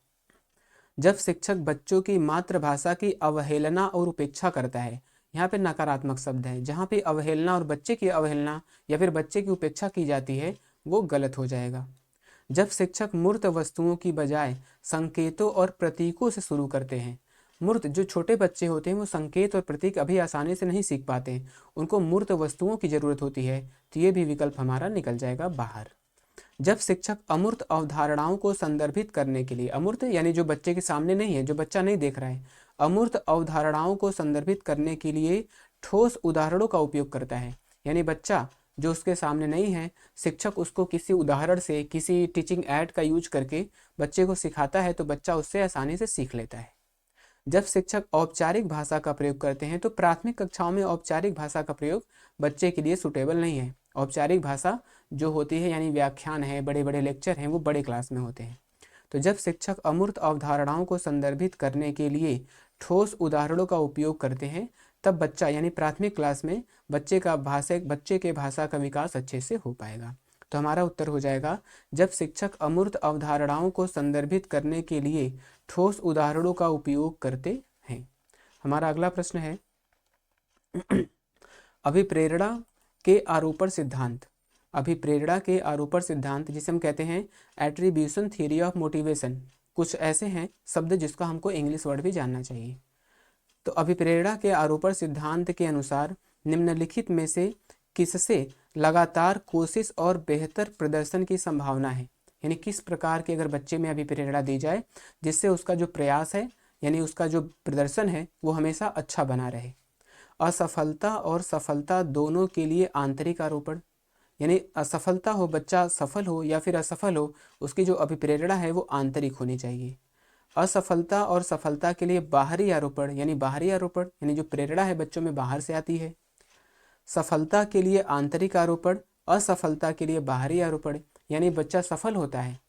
जब शिक्षक बच्चों की मातृभाषा की अवहेलना और उपेक्षा करता है, यहाँ पे नकारात्मक शब्द है, जहाँ पे अवहेलना और बच्चे की अवहेलना या फिर बच्चे की उपेक्षा की जाती है वो गलत हो जाएगा। जब शिक्षक मूर्त वस्तुओं की बजाय संकेतों और प्रतीकों से शुरू करते हैं, मूर्त, जो छोटे बच्चे होते हैं वो संकेत और प्रतीक अभी आसानी से नहीं सीख पाते, उनको मूर्त वस्तुओं की जरूरत होती है, तो ये भी विकल्प हमारा निकल जाएगा बाहर। जब शिक्षक अमूर्त अवधारणाओं को संदर्भित करने के लिए, अमूर्त यानी जो बच्चे के सामने नहीं है, जो बच्चा नहीं देख रहा है, अमूर्त अवधारणाओं को संदर्भित करने के लिए ठोस उदाहरणों का उपयोग करता है, यानी बच्चा जो उसके सामने नहीं है, शिक्षक उसको किसी उदाहरण से, किसी टीचिंग ऐड का यूज करके बच्चे को सिखाता है, तो बच्चा उससे आसानी से सीख लेता है। जब शिक्षक औपचारिक भाषा का प्रयोग करते हैं, तो प्राथमिक कक्षाओं में औपचारिक भाषा का प्रयोग बच्चे के लिए सुटेबल नहीं है। औपचारिक भाषा जो होती है, यानी व्याख्यान है, बड़े बड़े लेक्चर हैं, वो बड़े क्लास में होते हैं। तो जब शिक्षक अमूर्त अवधारणाओं को संदर्भित करने के लिए ठोस उदाहरणों का उपयोग करते हैं, तब बच्चा, यानी प्राथमिक क्लास में बच्चे के भाषा का विकास अच्छे से हो पाएगा। तो हमारा उत्तर हो जाएगा, जब शिक्षक अमूर्त अवधारणाओं को संदर्भित करने के लिए ठोस उदाहरणों का उपयोग करते हैं। हमारा अगला प्रश्न है, अभिप्रेरणा के आरोपण सिद्धांत। अभिप्रेरणा के आरोपण सिद्धांत, जिसे हम कहते हैं एट्रीब्यूशन थ्योरी ऑफ मोटिवेशन, कुछ ऐसे हैं शब्द जिसका हमको इंग्लिश वर्ड भी जानना चाहिए। तो अभिप्रेरणा के आरोपण सिद्धांत के अनुसार निम्नलिखित में से किससे लगातार कोशिश और बेहतर प्रदर्शन की संभावना है, यानी किस प्रकार की अगर बच्चे में अभिप्रेरणा दी जाए जिससे उसका जो प्रयास है, यानी उसका जो प्रदर्शन है वो हमेशा अच्छा बना रहे। असफलता और सफलता दोनों के लिए आंतरिक आरोपण, यानी असफलता हो, बच्चा सफल हो या फिर असफल हो, उसकी जो अभिप्रेरणा है वो आंतरिक होनी चाहिए। असफलता और सफलता के लिए बाहरी आरोपण, यानी जो प्रेरणा है बच्चों में बाहर से आती है। सफलता के लिए आंतरिक आरोपण, असफलता के लिए बाहरी आरोपण। यानी बच्चा सफल होता है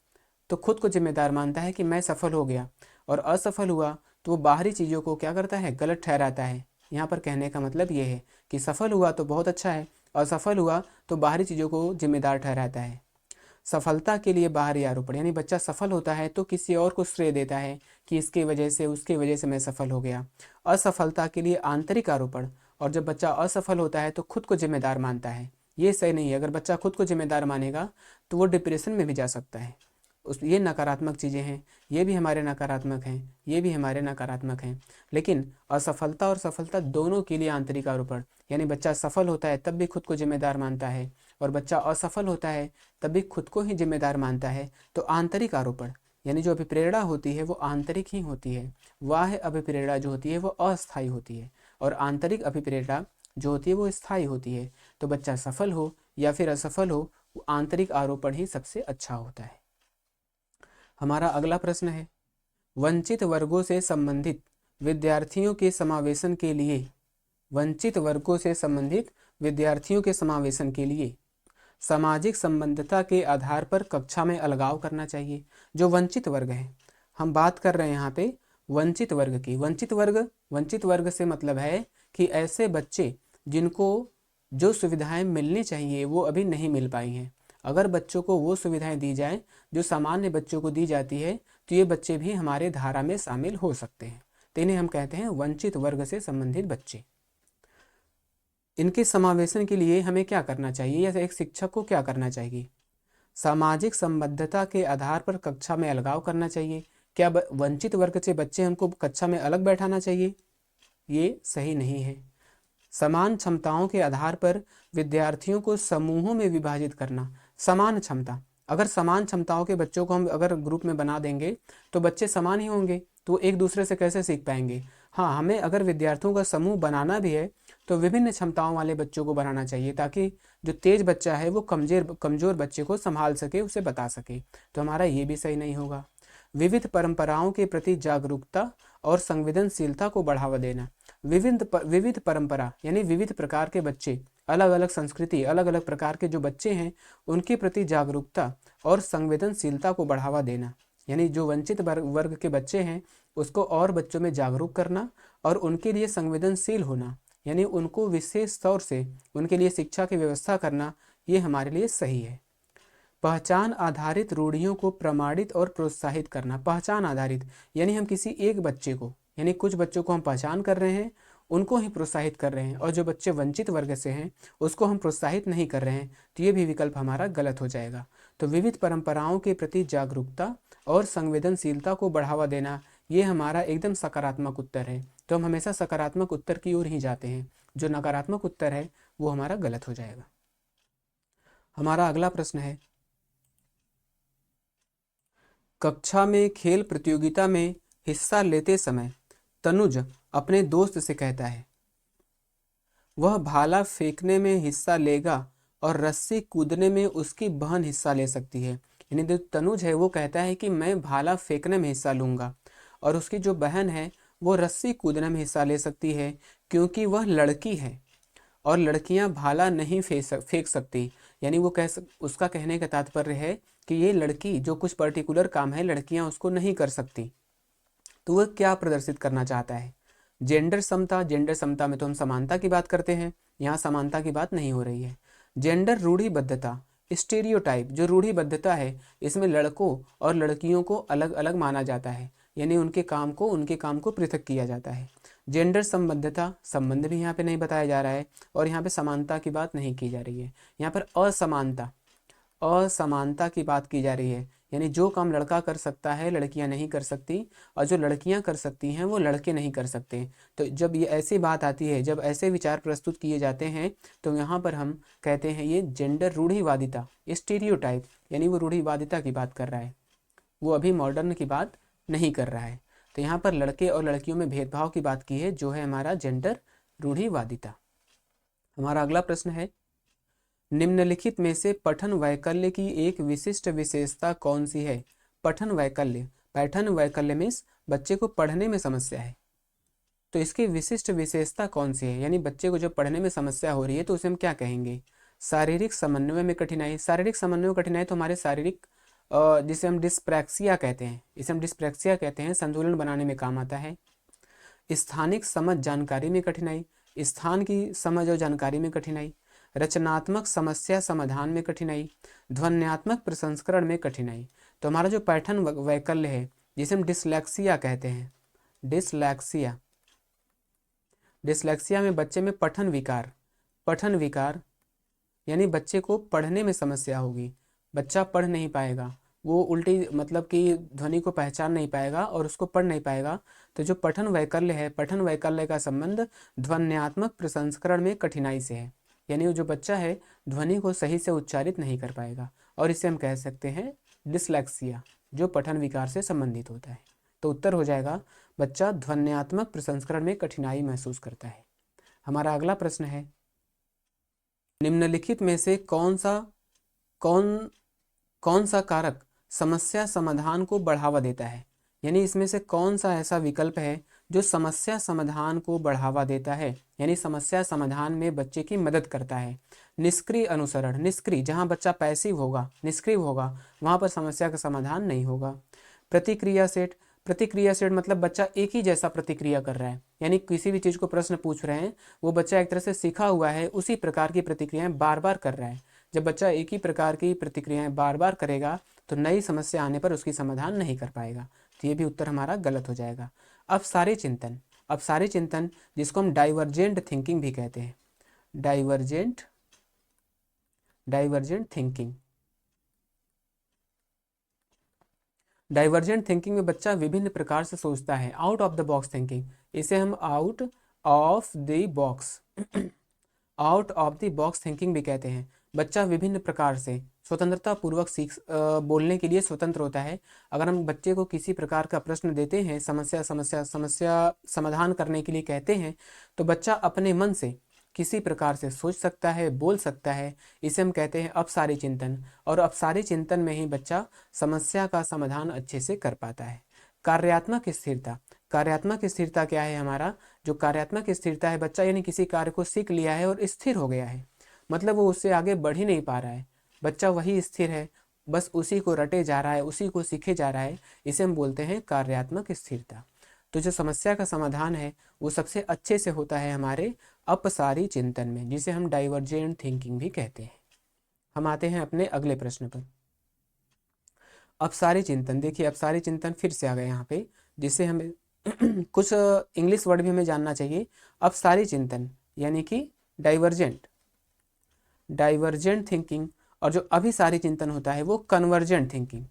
तो खुद को जिम्मेदार मानता है कि मैं सफल हो गया, और असफल हुआ तो वो बाहरी चीज़ों को क्या करता है, गलत ठहराता है। यहाँ पर कहने का मतलब ये है कि सफल हुआ तो बहुत अच्छा है, असफल हुआ तो बाहरी चीज़ों को जिम्मेदार ठहराता है। सफलता के लिए बाहरी आरोपण, यानी बच्चा सफल होता है तो किसी और को श्रेय देता है कि इसकी वजह से, उसकी वजह से मैं सफल हो गया। असफलता के लिए आंतरिक आरोपण, और जब बच्चा असफल होता है तो खुद को जिम्मेदार मानता है। ये सही नहीं है। अगर बच्चा खुद को जिम्मेदार मानेगा तो वो डिप्रेशन में भी जा सकता है। ये नकारात्मक चीज़ें हैं, ये भी हमारे नकारात्मक हैं, ये भी हमारे नकारात्मक हैं। लेकिन असफलता और सफलता दोनों के लिए आंतरिक आरोपण, यानी बच्चा सफल होता है तब भी खुद को जिम्मेदार मानता है, और बच्चा असफल होता है तब भी खुद को ही जिम्मेदार मानता है। तो आंतरिक आरोपण, यानी जो अभिप्रेरणा होती है वो आंतरिक ही होती है। बाह्य अभिप्रेरणा जो होती है वो अस्थायी होती है, और आंतरिक अभिप्रेरणा जो होती है वो स्थायी होती है। तो बच्चा सफल हो या फिर असफल हो, आंतरिक आरोपण ही सबसे अच्छा होता है। हमारा अगला प्रश्न है, वंचित वर्गों से संबंधित विद्यार्थियों के समावेशन के लिए, वंचित वर्गों से संबंधित विद्यार्थियों के समावेशन के लिए सामाजिक संबद्धता के आधार पर कक्षा में अलगाव करना चाहिए। जो वंचित वर्ग हैं, हम बात कर रहे हैं यहाँ पे वंचित वर्ग की। वंचित वर्ग से मतलब है कि ऐसे बच्चे जिनको जो सुविधाएं मिलनी चाहिए वो अभी नहीं मिल पाई हैं। अगर बच्चों को वो सुविधाएं दी जाएं जो सामान्य बच्चों को दी जाती है तो ये बच्चे भी हमारे धारा में शामिल हो सकते हैं। तो इन्हें हम कहते हैं वंचित वर्ग से संबंधित बच्चे। इनके समावेशन के लिए हमें क्या करना चाहिए, या एक शिक्षक को क्या करना चाहिए? सामाजिक संबद्धता के आधार पर कक्षा में अलगाव करना चाहिए। क्या वंचित वर्ग से बच्चे हमको कक्षा में अलग बैठाना चाहिए? ये सही नहीं है। समान क्षमताओं के आधार पर विद्यार्थियों को समूहों में विभाजित करना। समान क्षमता, अगर समान क्षमताओं के बच्चों को हम अगर ग्रुप में बना देंगे तो बच्चे समान ही होंगे, तो वो एक दूसरे से कैसे सीख पाएंगे? हाँ, हमें अगर विद्यार्थियों का समूह बनाना भी है तो विभिन्न क्षमताओं वाले बच्चों को बनाना चाहिए, ताकि जो तेज बच्चा है वो कमजोर बच्चे को संभाल सके, उसे बता सके। तो हमारा ये भी सही नहीं होगा। विविध परंपराओं के प्रति जागरूकता और संवेदनशीलता को बढ़ावा देना। विविध परंपरा यानी विविध प्रकार के बच्चे, अलग अलग संस्कृति, अलग अलग प्रकार के जो बच्चे हैं उनके प्रति जागरूकता और संवेदनशीलता को बढ़ावा देना। यानी जो वंचित वर्ग के बच्चे हैं उसको और बच्चों में जागरूक करना और उनके लिए संवेदनशील होना, यानी उनको विशेष तौर से उनके लिए शिक्षा की व्यवस्था करना, ये हमारे लिए सही है। पहचान आधारित रूढ़ियों को प्रमाणित और प्रोत्साहित करना। पहचान आधारित यानी हम किसी एक बच्चे को, यानी कुछ बच्चों को हम पहचान कर रहे हैं, उनको ही प्रोत्साहित कर रहे हैं, और जो बच्चे वंचित वर्ग से हैं उसको हम प्रोत्साहित नहीं कर रहे हैं, तो ये भी विकल्प हमारा गलत हो जाएगा। तो विविध परंपराओं के प्रति जागरूकता और संवेदनशीलता को बढ़ावा देना, ये हमारा एकदम सकारात्मक उत्तर है। तो हम हमेशा सकारात्मक उत्तर की ओर ही जाते हैं, जो नकारात्मक उत्तर है वो हमारा गलत हो जाएगा। हमारा अगला प्रश्न है, कक्षा में खेल प्रतियोगिता में हिस्सा लेते समय तनुज अपने दोस्त से कहता है वह भाला फेंकने में हिस्सा लेगा और रस्सी कूदने में उसकी बहन हिस्सा ले सकती है। यानी जो तनुज है वो कहता है कि मैं भाला फेंकने में हिस्सा लूंगा और उसकी जो बहन है वो रस्सी कूदने में हिस्सा ले सकती है, क्योंकि वह लड़की है और लड़कियां भाला नहीं फेंक सकती। यानी उसका कहने का तात्पर्य है कि ये लड़की जो कुछ पर्टिकुलर काम है लड़कियां उसको नहीं कर सकती। तो वह क्या प्रदर्शित करना चाहता है? जेंडर समता। जेंडर समता में तो हम समानता की बात करते हैं, यहाँ समानता की बात नहीं हो रही है। जेंडर रूढ़िबद्धता, स्टेरियोटाइप, जो रूढ़िबद्धता है इसमें लड़कों और लड़कियों को अलग अलग माना जाता है, यानी उनके काम को पृथक किया जाता है। जेंडर संबद्धता, संबंध भी यहाँ पे नहीं बताया जा रहा है, और यहाँ पे समानता की बात नहीं की जा रही है। यहाँ पर असमानता की बात की जा रही है, यानी जो काम लड़का कर सकता है लड़कियां नहीं कर सकती, और जो लड़कियां कर सकती हैं वो लड़के नहीं कर सकते। तो जब ये ऐसी बात आती है, जब ऐसे विचार प्रस्तुत किए जाते हैं, तो यहाँ पर हम कहते हैं ये जेंडर रूढ़िवादिता, स्टीरियोटाइप, यानी वो रूढ़िवादिता की बात कर रहा है, वो अभी मॉडर्न की बात नहीं कर रहा है। तो यहाँ पर लड़के और लड़कियों में भेदभाव की बात की है, जो है हमारा जेंडर रूढ़िवादिता। हमारा अगला प्रश्न है, निम्नलिखित में से पठन वैकल्य की एक विशिष्ट विशेषता कौन सी है? पठन वैकल्य मीन्स बच्चे को पढ़ने में समस्या है, तो इसकी विशिष्ट विशेषता कौन सी है, यानी बच्चे को जब पढ़ने में समस्या हो रही है तो उसे हम क्या कहेंगे? शारीरिक समन्वय में कठिनाई। शारीरिक समन्वय में कठिनाई तो हमारे शारीरिक जिसे हम डिस्प्रैक्सिया कहते हैं, इसे हम डिस्प्रैक्सिया कहते हैं, संतुलन बनाने में काम आता है। स्थानिक समझ जानकारी में कठिनाई, स्थान की समझ और जानकारी में कठिनाई। रचनात्मक समस्या समाधान में कठिनाई। ध्वन्यात्मक प्रसंस्करण में कठिनाई। तो हमारा जो पैठन वैकल्य है जिसे हम डिसलेक्सिया कहते हैं, डिसलेक्सिया, डिसलेक्सिया में बच्चे में पठन विकार, पठन विकार यानी बच्चे को पढ़ने में समस्या होगी, बच्चा पढ़ नहीं पाएगा, वो उल्टी मतलब कि ध्वनि को पहचान नहीं पाएगा और उसको पढ़ नहीं पाएगा। तो जो पठन वैकल्य है, पठन वैकल्य का संबंध ध्वन्यात्मक प्रसंस्करण में कठिनाई से है, यानी वो जो बच्चा है ध्वनि को सही से उच्चारित नहीं कर पाएगा, और इसे हम कह सकते हैं डिसलेक्सिया, जो पठन विकार से संबंधित होता है। तो उत्तर हो जाएगा बच्चा ध्वन्यात्मक प्रसंस्करण में कठिनाई महसूस करता है। हमारा अगला प्रश्न है, निम्नलिखित में से कौन सा कारक समस्या समाधान को बढ़ावा देता है, यानी इसमें से कौन सा ऐसा विकल्प है जो समस्या समाधान को बढ़ावा देता है, यानी समस्या समाधान में बच्चे की मदद करता है। निष्क्रिय अनुसरण, निष्क्रिय जहां बच्चा पैसिव होगा, निष्क्रिय होगा, वहां पर समस्या का समाधान नहीं होगा। प्रतिक्रिया सेट, प्रतिक्रिया सेट मतलब बच्चा एक ही जैसा प्रतिक्रिया कर रहा है, यानी किसी भी चीज़ को प्रश्न पूछ रहे हैं वो बच्चा एक तरह से सीखा हुआ है, उसी प्रकार की प्रतिक्रियाएं बार बार कर रहा है। जब बच्चा एक ही प्रकार की प्रतिक्रियाएं बार बार करेगा तो नई समस्या आने पर उसकी समाधान नहीं कर पाएगा। तो ये भी उत्तर हमारा गलत हो जाएगा। अब सारे चिंतन, अब सारे चिंतन जिसको हम डाइवर्जेंट थिंकिंग भी कहते हैं, डाइवर्जेंट थिंकिंग। डाइवर्जेंट थिंकिंग में बच्चा विभिन्न प्रकार से सोचता है, out of the box thinking, इसे हम out of the box out of the box thinking भी कहते हैं। बच्चा विभिन्न प्रकार से स्वतंत्रता पूर्वक बोलने के लिए स्वतंत्र होता है। अगर हम बच्चे को किसी प्रकार का प्रश्न देते हैं, समस्या समाधान करने के लिए कहते हैं, तो बच्चा अपने मन से किसी प्रकार से सोच सकता है, बोल सकता है। इसे हम कहते हैं अपसारी चिंतन, और अपसारी चिंतन में ही बच्चा समस्या का समाधान अच्छे से कर पाता है। कार्यात्मक स्थिरता, कार्यात्मक स्थिरता क्या है? हमारा जो कार्यात्मक स्थिरता है, बच्चा यानी किसी कार्य को सीख लिया है और स्थिर हो गया है, मतलब वो उससे आगे बढ़ ही नहीं पा रहा है, बच्चा वही स्थिर है, बस उसी को रटे जा रहा है, उसी को सीखे जा रहा है, इसे हम बोलते हैं कार्यात्मक स्थिरता। तो जो समस्या का समाधान है वो सबसे अच्छे से होता है हमारे अपसारी चिंतन में, जिसे हम डाइवर्जेंट थिंकिंग भी कहते हैं। हम आते हैं अपने अगले प्रश्न पर। अपसारी चिंतन, देखिए अपसारी चिंतन फिर से आ गए यहाँ पे, जिसे हमें कुछ इंग्लिश वर्ड भी हमें जानना चाहिए। अपसारी चिंतन यानी कि डाइवर्जेंट थिंकिंग, और जो अभिसारी चिंतन होता है वो कन्वर्जेंट थिंकिंग।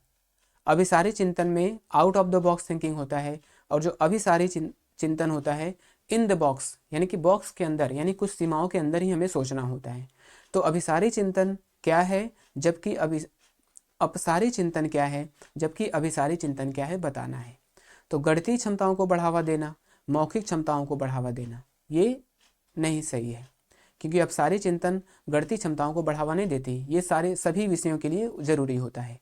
अभिसारी चिंतन में out of the box thinking होता है, और जो अभिसारी चिंतन होता है इन द बॉक्स, यानी कि बॉक्स के अंदर, यानी कुछ सीमाओं के अंदर ही हमें सोचना होता है। तो अभिसारी चिंतन क्या है, जबकि अपसारी चिंतन क्या है, जबकि अभिसारी चिंतन क्या है बताना है। तो गणितीय क्षमताओं को बढ़ावा देना, मौखिक क्षमताओं को बढ़ावा देना, ये नहीं सही है, क्योंकि अपसारी चिंतन गणितीय क्षमताओं को बढ़ावा नहीं देती, ये सभी विषयों के लिए जरूरी होता है।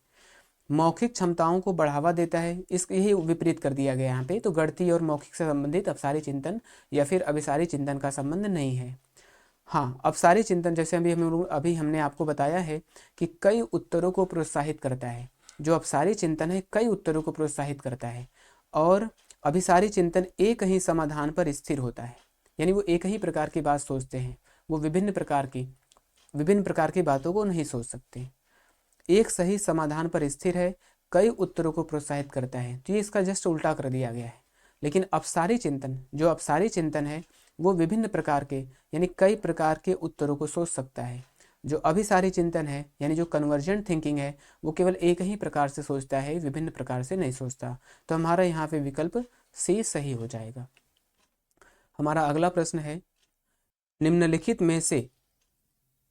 मौखिक क्षमताओं को बढ़ावा देता है, इसके ही विपरीत कर दिया गया यहाँ पे। तो गणितीय और मौखिक से संबंधित अपसारी चिंतन या फिर अभिसारी चिंतन का संबंध नहीं है। हाँ, अपसारी चिंतन जैसे अभी हमने आपको बताया है कि कई उत्तरों को प्रोत्साहित करता है। जो अपसारी चिंतन है कई उत्तरों को प्रोत्साहित करता है, और अभिसारी चिंतन एक ही समाधान पर स्थिर होता है, यानी वो एक ही प्रकार की बात सोचते हैं, वो विभिन्न प्रकार की बातों को नहीं सोच सकते। एक सही समाधान पर स्थिर है, कई उत्तरों को प्रोत्साहित करता है, तो ये इसका जस्ट उल्टा कर दिया गया है। लेकिन अपसारी चिंतन, जो अपसारी चिंतन है वो विभिन्न प्रकार के यानी कई प्रकार के उत्तरों को सोच सकता है। जो अभिसारी चिंतन है यानी जो कन्वर्जेंट थिंकिंग है वो केवल एक ही प्रकार से सोचता है, विभिन्न प्रकार से नहीं सोचता। तो हमारा यहाँ पे विकल्प सी सही हो जाएगा। हमारा अगला प्रश्न है, निम्नलिखित में से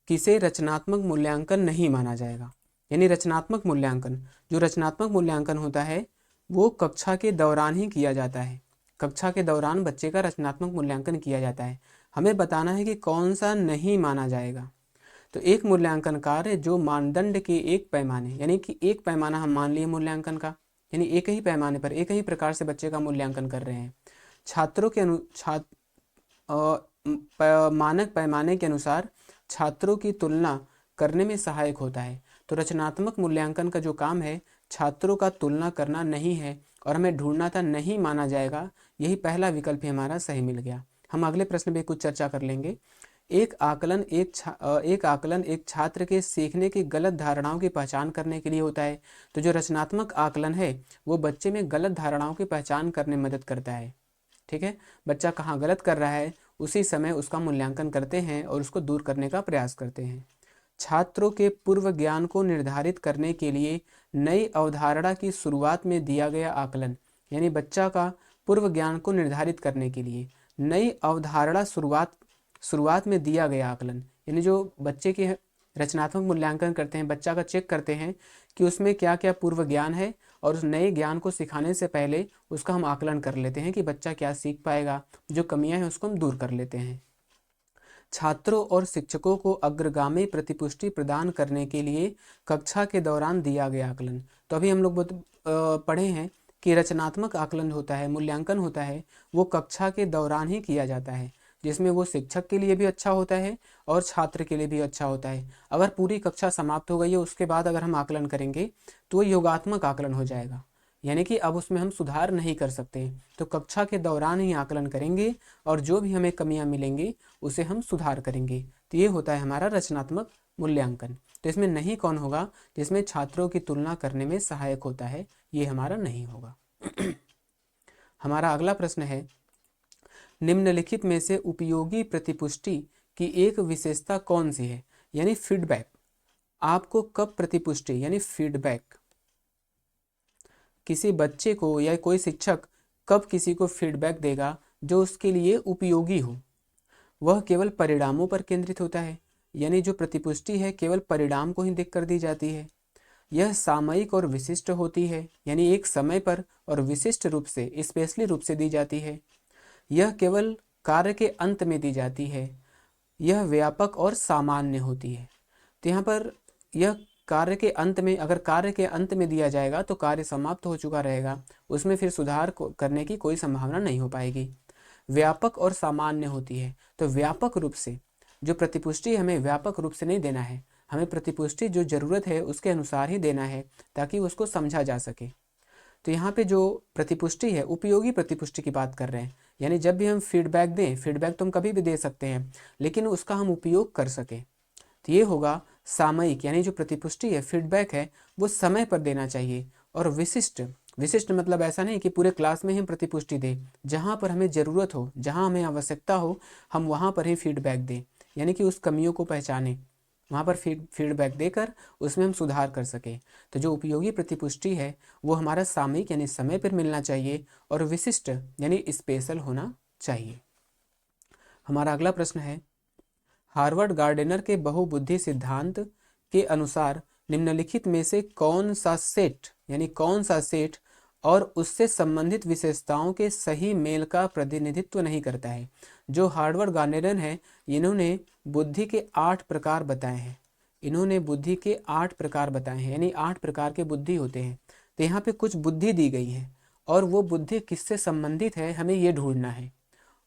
किसे रचनात्मक मूल्यांकन नहीं माना जाएगा? यानी रचनात्मक मूल्यांकन, जो रचनात्मक मूल्यांकन होता है वो कक्षा के दौरान ही किया जाता है। कक्षा के दौरान बच्चे का रचनात्मक मूल्यांकन किया जाता है। हमें बताना है कि कौन सा नहीं माना जाएगा। तो एक मूल्यांकन कार्य जो मानदंड के एक पैमाने, यानी कि एक पैमाना हम मान लिए मूल्यांकन का, यानी एक ही पैमाने पर एक ही प्रकार से बच्चे का मूल्यांकन कर रहे हैं, छात्रों के मानक पैमाने के अनुसार छात्रों की तुलना करने में सहायक होता है। तो रचनात्मक मूल्यांकन का जो काम है छात्रों का तुलना करना नहीं है और हमें ढूंढना था नहीं माना जाएगा, यही पहला विकल्प ही हमारा सही मिल गया। हम अगले प्रश्न पे कुछ चर्चा कर लेंगे। एक आकलन एक छात्र के सीखने की गलत धारणाओं की पहचान करने के लिए होता है। तो जो रचनात्मक आकलन है वो बच्चे में गलत धारणाओं की पहचान करने में मदद करता है। ठीक है, बच्चा कहाँ गलत कर रहा है उसी समय उसका मूल्यांकन करते हैं और उसको दूर करने का प्रयास करते हैं। छात्रों के पूर्व ज्ञान को निर्धारित करने के लिए नई अवधारणा की शुरुआत में दिया गया आकलन, यानी बच्चा का पूर्व ज्ञान को निर्धारित करने के लिए नई अवधारणा शुरुआत में दिया गया आकलन, यानी जो बच्चे के रचनात्मक मूल्यांकन करते हैं, बच्चा का चेक करते हैं कि उसमें क्या क्या पूर्व ज्ञान है और उस नए ज्ञान को सिखाने से पहले उसका हम आकलन कर लेते हैं कि बच्चा क्या सीख पाएगा, जो कमियां हैं उसको हम दूर कर लेते हैं। छात्रों और शिक्षकों को अग्रगामी प्रतिपुष्टि प्रदान करने के लिए कक्षा के दौरान दिया गया आकलन। तो अभी हम लोग पढ़े हैं कि रचनात्मक आकलन होता है, मूल्यांकन होता है, वो कक्षा के दौरान ही किया जाता है, जिसमें वो शिक्षक के लिए भी अच्छा होता है और छात्र के लिए भी अच्छा होता है। अगर पूरी कक्षा समाप्त हो गई है उसके बाद अगर हम आकलन करेंगे तो वो योगात्मक आकलन हो जाएगा, यानी कि अब उसमें हम सुधार नहीं कर सकते। तो कक्षा के दौरान ही आकलन करेंगे और जो भी हमें कमियां मिलेंगी उसे हम सुधार करेंगे। तो ये होता है हमारा रचनात्मक मूल्यांकन। तो इसमें नहीं कौन होगा? जिसमें छात्रों की तुलना करने में सहायक होता है, ये हमारा नहीं होगा। हमारा अगला प्रश्न है, निम्नलिखित में से उपयोगी प्रतिपुष्टि की एक विशेषता कौन सी है? यानी फीडबैक। आपको कब प्रतिपुष्टि यानी फीडबैक, किसी बच्चे को या कोई शिक्षक कब किसी को फीडबैक देगा जो उसके लिए उपयोगी हो? वह केवल परिणामों पर केंद्रित होता है, यानी जो प्रतिपुष्टि है केवल परिणाम को ही देखकर दी जाती है। यह सामयिक और विशिष्ट होती है, यानी एक समय पर और विशिष्ट रूप से स्पेशली रूप से दी जाती है। यह केवल कार्य के अंत में दी जाती है। यह व्यापक और सामान्य होती है। तो यहाँ पर यह कार्य के अंत में, अगर कार्य के अंत में दिया जाएगा तो कार्य समाप्त हो चुका रहेगा, उसमें फिर सुधार करने की कोई संभावना नहीं हो पाएगी। व्यापक और सामान्य होती है, तो व्यापक रूप से जो प्रतिपुष्टि हमें व्यापक रूप से नहीं देना है, हमें प्रतिपुष्टि जो जरूरत है उसके अनुसार ही देना है ताकि उसको समझा जा सके। तो यहाँ पे जो प्रतिपुष्टि है उपयोगी प्रतिपुष्टि की बात कर रहे हैं, यानी जब भी हम फीडबैक दें, फीडबैक तो हम कभी भी दे सकते हैं लेकिन उसका हम उपयोग कर सकें, तो ये होगा सामयिक, यानी जो प्रतिपुष्टि है फीडबैक है वो समय पर देना चाहिए। और विशिष्ट, विशिष्ट मतलब ऐसा नहीं कि पूरे क्लास में ही हम प्रतिपुष्टि दें, जहाँ पर हमें ज़रूरत हो, जहाँ हमें आवश्यकता हो हम वहाँ पर ही फीडबैक दें, यानी कि उस कमियों को पहचानें, वहाँ पर फीडबैक देकर उसमें हम सुधार कर सकें। तो जो उपयोगी प्रतिपुष्टि है वो हमारा सामयिक यानी समय पर मिलना चाहिए और विशिष्ट यानी स्पेशल होना चाहिए। हमारा अगला प्रश्न है, हार्वर्ड गार्डेनर के बहुबुद्धि सिद्धांत के अनुसार निम्नलिखित में से कौन सा सेट यानी कौन सा सेट और उससे संबंधित विशेषताओं के सही मेल का प्रतिनिधित्व नहीं करता है? जो हार्वर्ड गार्डेनर है इन्होंने बुद्धि के 8 प्रकार बताए हैं। इन्होंने बुद्धि के 8 प्रकार बताए हैं, यानी 8 प्रकार के बुद्धि होते हैं। तो यहाँ पे कुछ बुद्धि दी गई है और वो बुद्धि किससे संबंधित है हमें ये ढूंढना है,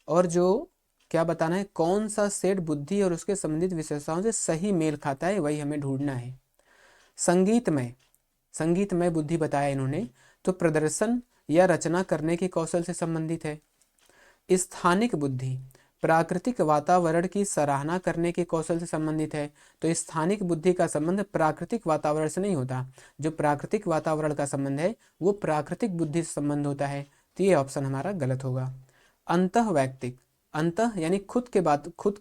और जो क्या बताना है, कौन सा सेट बुद्धि और उसके संबंधित विशेषताओं से सही मेल खाता है वही हमें ढूंढना है। संगीतमय बुद्धि बताया इन्होंने, तो प्रदर्शन या रचना करने के कौशल से संबंधित है। स्थानिक बुद्धि प्राकृतिक वातावरण की सराहना करने के कौशल से संबंधित है। तो स्थानिक बुद्धि का संबंध प्राकृतिक वातावरण से नहीं होता, जो प्राकृतिक वातावरण का संबंध है वो प्राकृतिक बुद्धि से संबंध होता है। तो ये ऑप्शन हमारा गलत होगा। अंतः वैयक्तिक, अंतः यानी खुद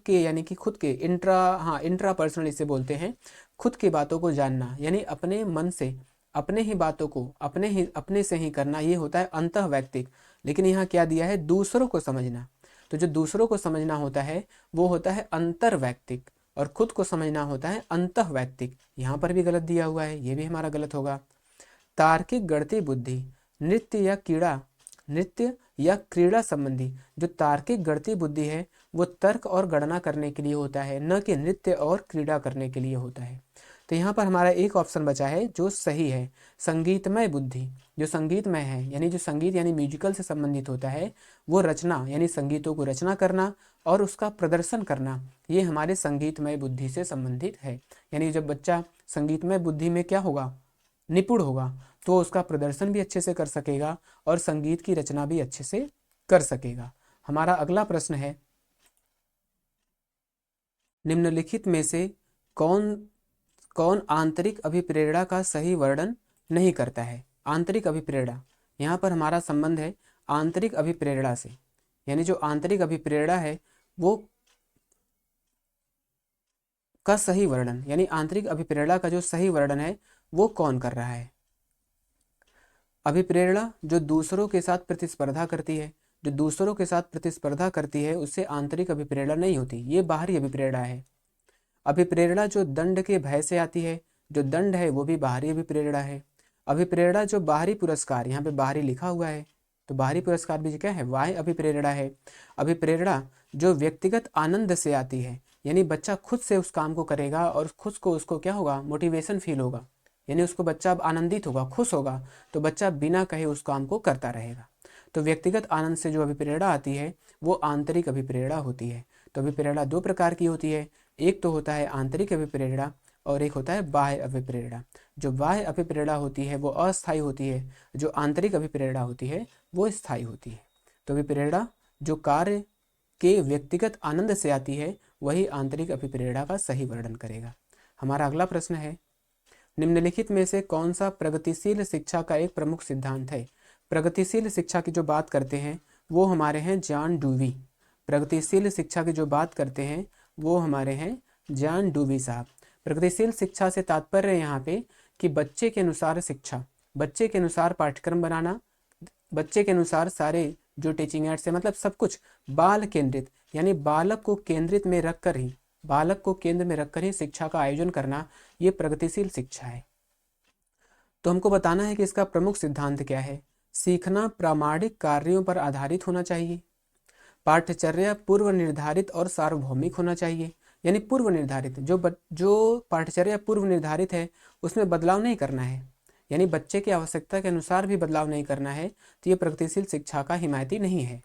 के यानी कि खुद के इंट्रा पर्सनल इसे बोलते हैं, खुद की बातों को जानना, यानी अपने मन से अपने ही बातों को अपने से ही करना, ये होता है अंतः वैयक्तिक। लेकिन यहाँ क्या दिया है, दूसरों को समझना, तो जो दूसरों को समझना होता है वो होता है अंतर वैयक्तिक और खुद को समझना होता है अंतः वैयक्तिक। यहाँ पर भी गलत दिया हुआ है, ये भी हमारा गलत होगा। तार्किक गणितीय बुद्धि नृत्य या क्रीड़ा संबंधी, जो तार्किक गणितीय बुद्धि है वो तर्क और गणना करने के लिए होता है, न कि नृत्य और क्रीड़ा करने के लिए होता है। तो यहाँ पर हमारा एक ऑप्शन बचा है जो सही है, संगीतमय बुद्धि। जो संगीतमय है यानी जो संगीत यानी म्यूजिकल से संबंधित होता है, वो रचना यानी संगीतों को रचना करना और उसका प्रदर्शन करना, ये हमारे संगीतमय बुद्धि से संबंधित है। यानी जब बच्चा संगीतमय बुद्धि में क्या होगा, निपुण होगा, तो उसका प्रदर्शन भी अच्छे से कर सकेगा और संगीत की रचना भी अच्छे से कर सकेगा। हमारा अगला प्रश्न है, निम्नलिखित में से कौन कौन आंतरिक अभिप्रेरणा का सही वर्णन नहीं करता है। आंतरिक अभिप्रेरणा, यहाँ पर हमारा संबंध है आंतरिक अभिप्रेरणा से, यानी जो आंतरिक अभिप्रेरणा है वो का सही वर्णन, यानी आंतरिक अभिप्रेरणा का जो सही वर्णन है वो कौन कर रहा है। अभिप्रेरणा जो दूसरों के साथ प्रतिस्पर्धा करती है, जो दूसरों के साथ प्रतिस्पर्धा करती है उससे आंतरिक अभिप्रेरणा नहीं होती, ये बाहरी अभिप्रेरणा है। अभिप्रेरणा जो दंड के भय से आती है, जो दंड है वो भी बाहरी अभिप्रेरणा है। अभिप्रेरणा जो बाहरी पुरस्कार, यहाँ पे बाहरी लिखा हुआ है तो बाहरी पुरस्कार भी क्या है, बाह्य अभिप्रेरणा है। अभिप्रेरणा जो व्यक्तिगत आनंद से आती है, यानी बच्चा खुद से उस काम को करेगा और खुद को उसको क्या होगा, मोटिवेशन फील होगा, यानी उसको बच्चा अब आनंदित होगा, खुश होगा, तो बच्चा बिना कहे उस काम को करता रहेगा। तो व्यक्तिगत आनंद से जो अभिप्रेरणा आती है वो आंतरिक अभिप्रेरणा होती है। तो अभिप्रेरणा दो प्रकार की होती है, एक तो होता है आंतरिक अभिप्रेरणा और एक होता है बाह्य अभिप्रेरणा। जो बाह्य अभिप्रेरणा होती है वो अस्थायी होती है, जो आंतरिक अभिप्रेरणा होती है वो स्थायी होती है। तो अभिप्रेरणा जो कार्य के व्यक्तिगत आनंद से आती है वही आंतरिक अभिप्रेरणा का सही वर्णन करेगा। हमारा अगला प्रश्न है, निम्नलिखित में से कौन सा प्रगतिशील शिक्षा का एक प्रमुख सिद्धांत है। प्रगतिशील शिक्षा की जो बात करते हैं वो हमारे हैं जॉन डूवी। प्रगतिशील शिक्षा की जो बात करते हैं वो हमारे हैं जॉन डूवी साहब। प्रगतिशील शिक्षा से तात्पर्य है यहाँ पे कि बच्चे के अनुसार शिक्षा, बच्चे के अनुसार पाठ्यक्रम बनाना, बच्चे के अनुसार सारे जो टीचिंग एड्स है, मतलब सब कुछ बाल केंद्रित, यानी बालक को केंद्रित में रखकर ही, बालक को केंद्र में रखकर ही शिक्षा का आयोजन करना, ये प्रगतिशील शिक्षा है। तो हमको बताना है कि इसका प्रमुख सिद्धांत क्या है। सीखना प्रामाणिक कार्यों पर आधारित होना चाहिए, पाठ्यचर्या पूर्व निर्धारित और सार्वभौमिक होना चाहिए, यानी पूर्व निर्धारित, जो पाठ्यचर्या पूर्व निर्धारित है उसमें बदलाव नहीं करना है, यानी बच्चे की आवश्यकता के अनुसार भी बदलाव नहीं करना है, तो ये प्रगतिशील शिक्षा का हिमायती नहीं है।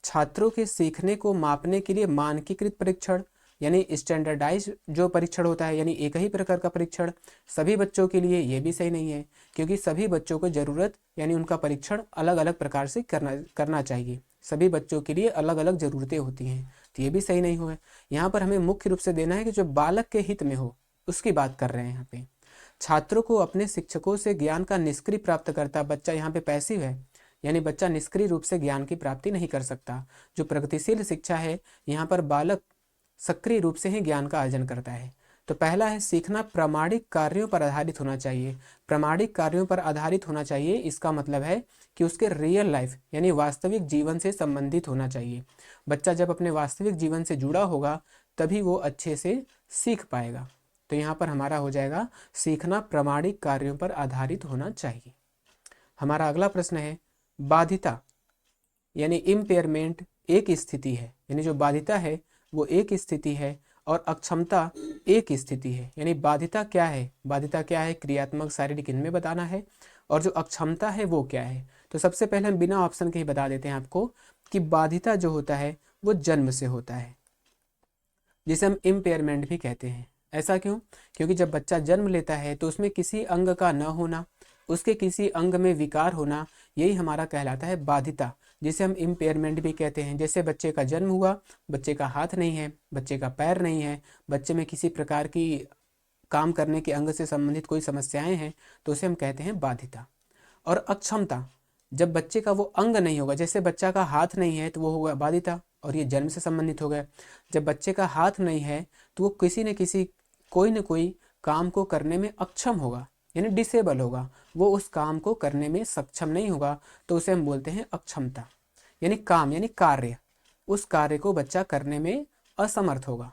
छात्रों के सीखने को मापने के लिए मानकीकृत परीक्षण, यानी स्टैंडर्डाइज जो परीक्षण होता है, यानी एक ही प्रकार का परीक्षण सभी बच्चों के लिए, ये भी सही नहीं है, क्योंकि सभी बच्चों को ज़रूरत यानी उनका परीक्षण अलग अलग प्रकार से करना चाहिए। सभी बच्चों के लिए अलग अलग ज़रूरतें होती हैं, तो ये भी सही नहीं हुआ। यहाँ पर हमें मुख्य रूप से देना है कि जो बालक के हित में हो उसकी बात कर रहे हैं यहाँ पे। छात्रों को अपने शिक्षकों से ज्ञान का निष्क्रिय प्राप्त करता, बच्चा यहाँ पे पैसिव है, यानी बच्चा निष्क्रिय रूप से ज्ञान की प्राप्ति नहीं कर सकता। जो प्रगतिशील शिक्षा है यहाँ पर बालक सक्रिय रूप से ही ज्ञान का अर्जन करता है। तो पहला है सीखना प्रामाणिक कार्यों पर आधारित होना चाहिए। प्रामाणिक कार्यों पर आधारित होना चाहिए, इसका मतलब है कि उसके रियल लाइफ यानी वास्तविक जीवन से संबंधित होना चाहिए। बच्चा जब अपने वास्तविक जीवन से जुड़ा होगा तभी वो अच्छे से सीख पाएगा। तो यहाँ पर हमारा हो जाएगा सीखना प्रामाणिक कार्यों पर आधारित होना चाहिए। हमारा अगला प्रश्न है, बाधिता यानी इम्पेयरमेंट एक स्थिति है, यानी जो बाधिता है वो एक स्थिति है और अक्षमता एक स्थिति है। यानी बाधिता क्या है, बाधिता क्या है, क्रियात्मक शारीरिक, इनमें बताना है, और जो अक्षमता है वो क्या है। तो सबसे पहले हम बिना ऑप्शन के ही बता देते हैं आपको कि बाधिता जो होता है वो जन्म से होता है, जिसे हम इम्पेयरमेंट भी कहते हैं। ऐसा क्यों? क्योंकि जब बच्चा जन्म लेता है तो उसमें किसी अंग का न होना, उसके किसी अंग में विकार होना, यही हमारा कहलाता है बाधिता, जिसे हम इम्पेयरमेंट भी कहते हैं। जैसे बच्चे का जन्म हुआ, बच्चे का हाथ नहीं है, बच्चे का पैर नहीं है, बच्चे में किसी प्रकार की काम करने के अंग से संबंधित कोई समस्याएं हैं, तो उसे हम कहते हैं बाधिता। और अक्षमता, जब बच्चे का वो अंग नहीं होगा, जैसे बच्चा का हाथ नहीं है तो वो होगा बाधिता, और ये जन्म से संबंधित हो गया। जब बच्चे का हाथ नहीं है तो वो किसी न किसी कोई न कोई काम को करने में अक्षम होगा, यानी डिसेबल होगा, वो उस काम को करने में सक्षम नहीं होगा, तो उसे हम बोलते हैं अक्षमता। यानी काम यानी कार्य, उस कार्य को बच्चा करने में असमर्थ होगा।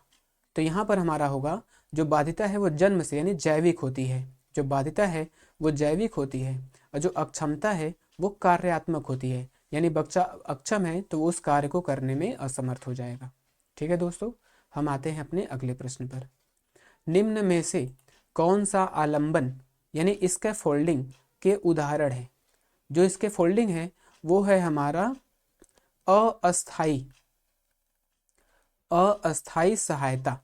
तो यहाँ पर हमारा होगा जो बाधिता है वो जन्म से यानी जैविक होती है, जो बाधिता है वो जैविक होती है, और जो अक्षमता है वो कार्यात्मक होती है, यानी बच्चा अक्षम है तो वो उस कार्य को करने में असमर्थ हो जाएगा। ठीक है दोस्तों, हम आते हैं अपने अगले प्रश्न पर। निम्न में से कौन सा आलंबन यानी इसके फोल्डिंग के उदाहरण है? जो इसके फोल्डिंग है वो है हमारा अस्थाई अस्थाई सहायता।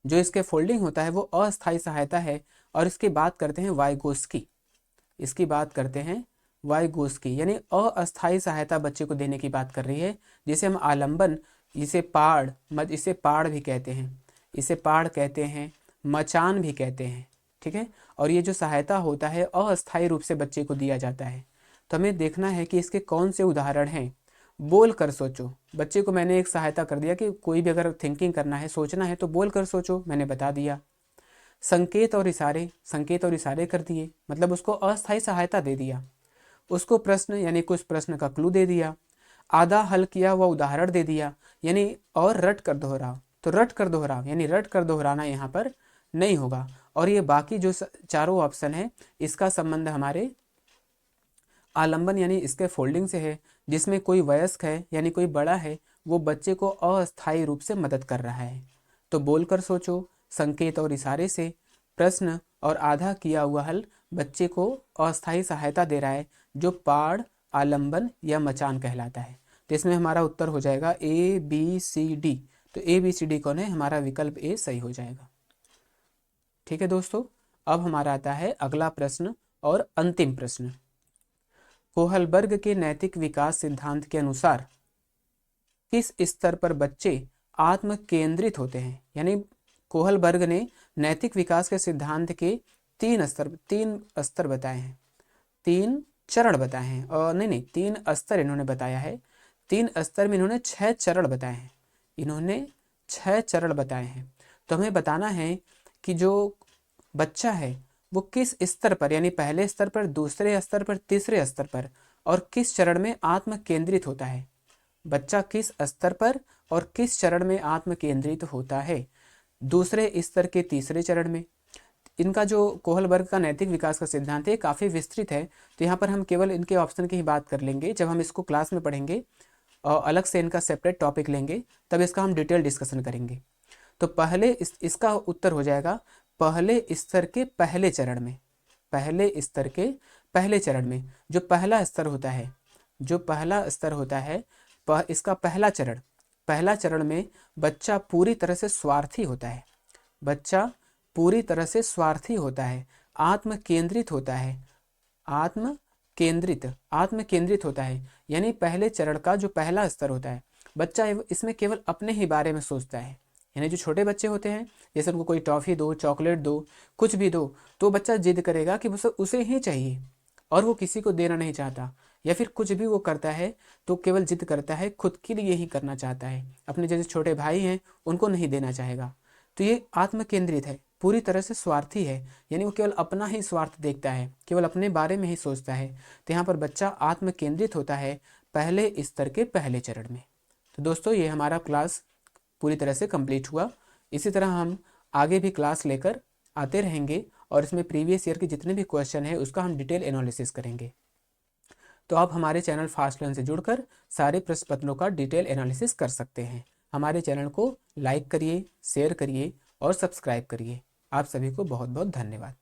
जो इसके फोल्डिंग होता है वो अस्थाई सहायता है। और इसकी बात करते हैं वाइगोस्की, इसकी बात करते हैं वाइगोस्की, यानी अस्थाई सहायता बच्चे को देने की बात कर रही है, जिसे हम आलंबन, इसे पाड़ भी कहते हैं, इसे पाड़ कहते हैं, मचान भी कहते हैं, ठीक है। और ये जो सहायता होता है अस्थाई रूप से बच्चे को दिया जाता है। तो हमें देखना है कि इसके कौन से उदाहरण हैं। बोल कर सोचो, बच्चे को मैंने एक सहायता कर दिया कि कोई भी अगर थिंकिंग करना है, सोचना है तो बोल कर सोचो, मैंने बता दिया। संकेत और इशारे कर दिए, मतलब उसको अस्थाई सहायता दे दिया। उसको प्रश्न यानी कुछ प्रश्न का क्लू दे दिया। आधा हल किया हुआ उदाहरण दे दिया, यानी और रट कर दोहराओ, तो रट कर दोहराओ यानी रट कर दोहराना यहाँ पर नहीं होगा। और ये बाकी जो चारों ऑप्शन है इसका संबंध हमारे आलंबन यानी इसके फोल्डिंग से है, जिसमें कोई वयस्क है यानी कोई बड़ा है, वो बच्चे को अस्थायी रूप से मदद कर रहा है। तो बोलकर सोचो, संकेत और इशारे से, प्रश्न और आधा किया हुआ हल बच्चे को अस्थायी सहायता दे रहा है, जो पाड़, आलंबन या मचान कहलाता है। तो इसमें हमारा उत्तर हो जाएगा ABCD। तो ABCD कौन है? हमारा विकल्प ए सही हो जाएगा। ठीक है दोस्तों, अब हमारा आता है अगला प्रश्न और अंतिम प्रश्न। कोहलबर्ग के नैतिक विकास सिद्धांत के अनुसार किस स्तर पर बच्चे आत्म केंद्रित होते हैं? यानी कोहलबर्ग ने नैतिक विकास के सिद्धांत के तीन स्तर बताए हैं, 3 चरण बताए हैं, और नहीं 3 स्तर इन्होंने बताया है। 3 स्तर में इन्होंने 6 चरण बताए हैं, इन्होंने 6 चरण बताए हैं। तो हमें बताना है कि जो बच्चा है वो किस स्तर पर, यानी पहले स्तर पर, दूसरे स्तर पर, तीसरे स्तर पर, और किस चरण में आत्म केंद्रित होता है। बच्चा किस स्तर पर और किस चरण में आत्म केंद्रित होता है? दूसरे स्तर के तीसरे चरण में। इनका जो कोहलबर्ग का नैतिक विकास का सिद्धांत है काफ़ी विस्तृत है, तो यहाँ पर हम केवल इनके ऑप्शन की ही बात कर लेंगे। जब हम इसको क्लास में पढ़ेंगे और अलग से इनका सेपरेट टॉपिक लेंगे तब इसका हम डिटेल डिस्कशन करेंगे। तो पहले इसका उत्तर हो जाएगा पहले स्तर के पहले चरण में। पहले स्तर के पहले चरण में जो पहला स्तर होता है, जो पहला स्तर होता है, इसका पहला चरण में बच्चा पूरी तरह से स्वार्थी होता है। बच्चा पूरी तरह से स्वार्थी होता है, आत्म केंद्रित होता है, आत्म केंद्रित होता है। यानी पहले चरण का जो पहला स्तर होता है, बच्चा इसमें केवल अपने ही बारे में सोचता है। यानी जो छोटे बच्चे होते हैं, जैसे उनको कोई टॉफ़ी दो, चॉकलेट दो, कुछ भी दो, तो बच्चा जिद करेगा कि उसे ही चाहिए और वो किसी को देना नहीं चाहता। या फिर कुछ भी वो करता है तो केवल जिद करता है, खुद के लिए ही करना चाहता है, अपने जैसे छोटे भाई हैं उनको नहीं देना चाहेगा। तो ये आत्म केंद्रित है, पूरी तरह से स्वार्थी है, यानी वो केवल अपना ही स्वार्थ देखता है, केवल अपने बारे में ही सोचता है। तो यहाँ पर बच्चा आत्म केंद्रित होता है पहले स्तर के पहले चरण में। तो दोस्तों ये हमारा क्लास पूरी तरह से कंप्लीट हुआ। इसी तरह हम आगे भी क्लास लेकर आते रहेंगे और इसमें प्रीवियस ईयर के जितने भी क्वेश्चन है उसका हम डिटेल एनालिसिस करेंगे। तो आप हमारे चैनल फास्ट लर्न से जुड़कर सारे प्रश्न पत्रों का डिटेल एनालिसिस कर सकते हैं। हमारे चैनल को लाइक करिए, शेयर करिए और सब्सक्राइब करिए। आप सभी को बहुत बहुत धन्यवाद।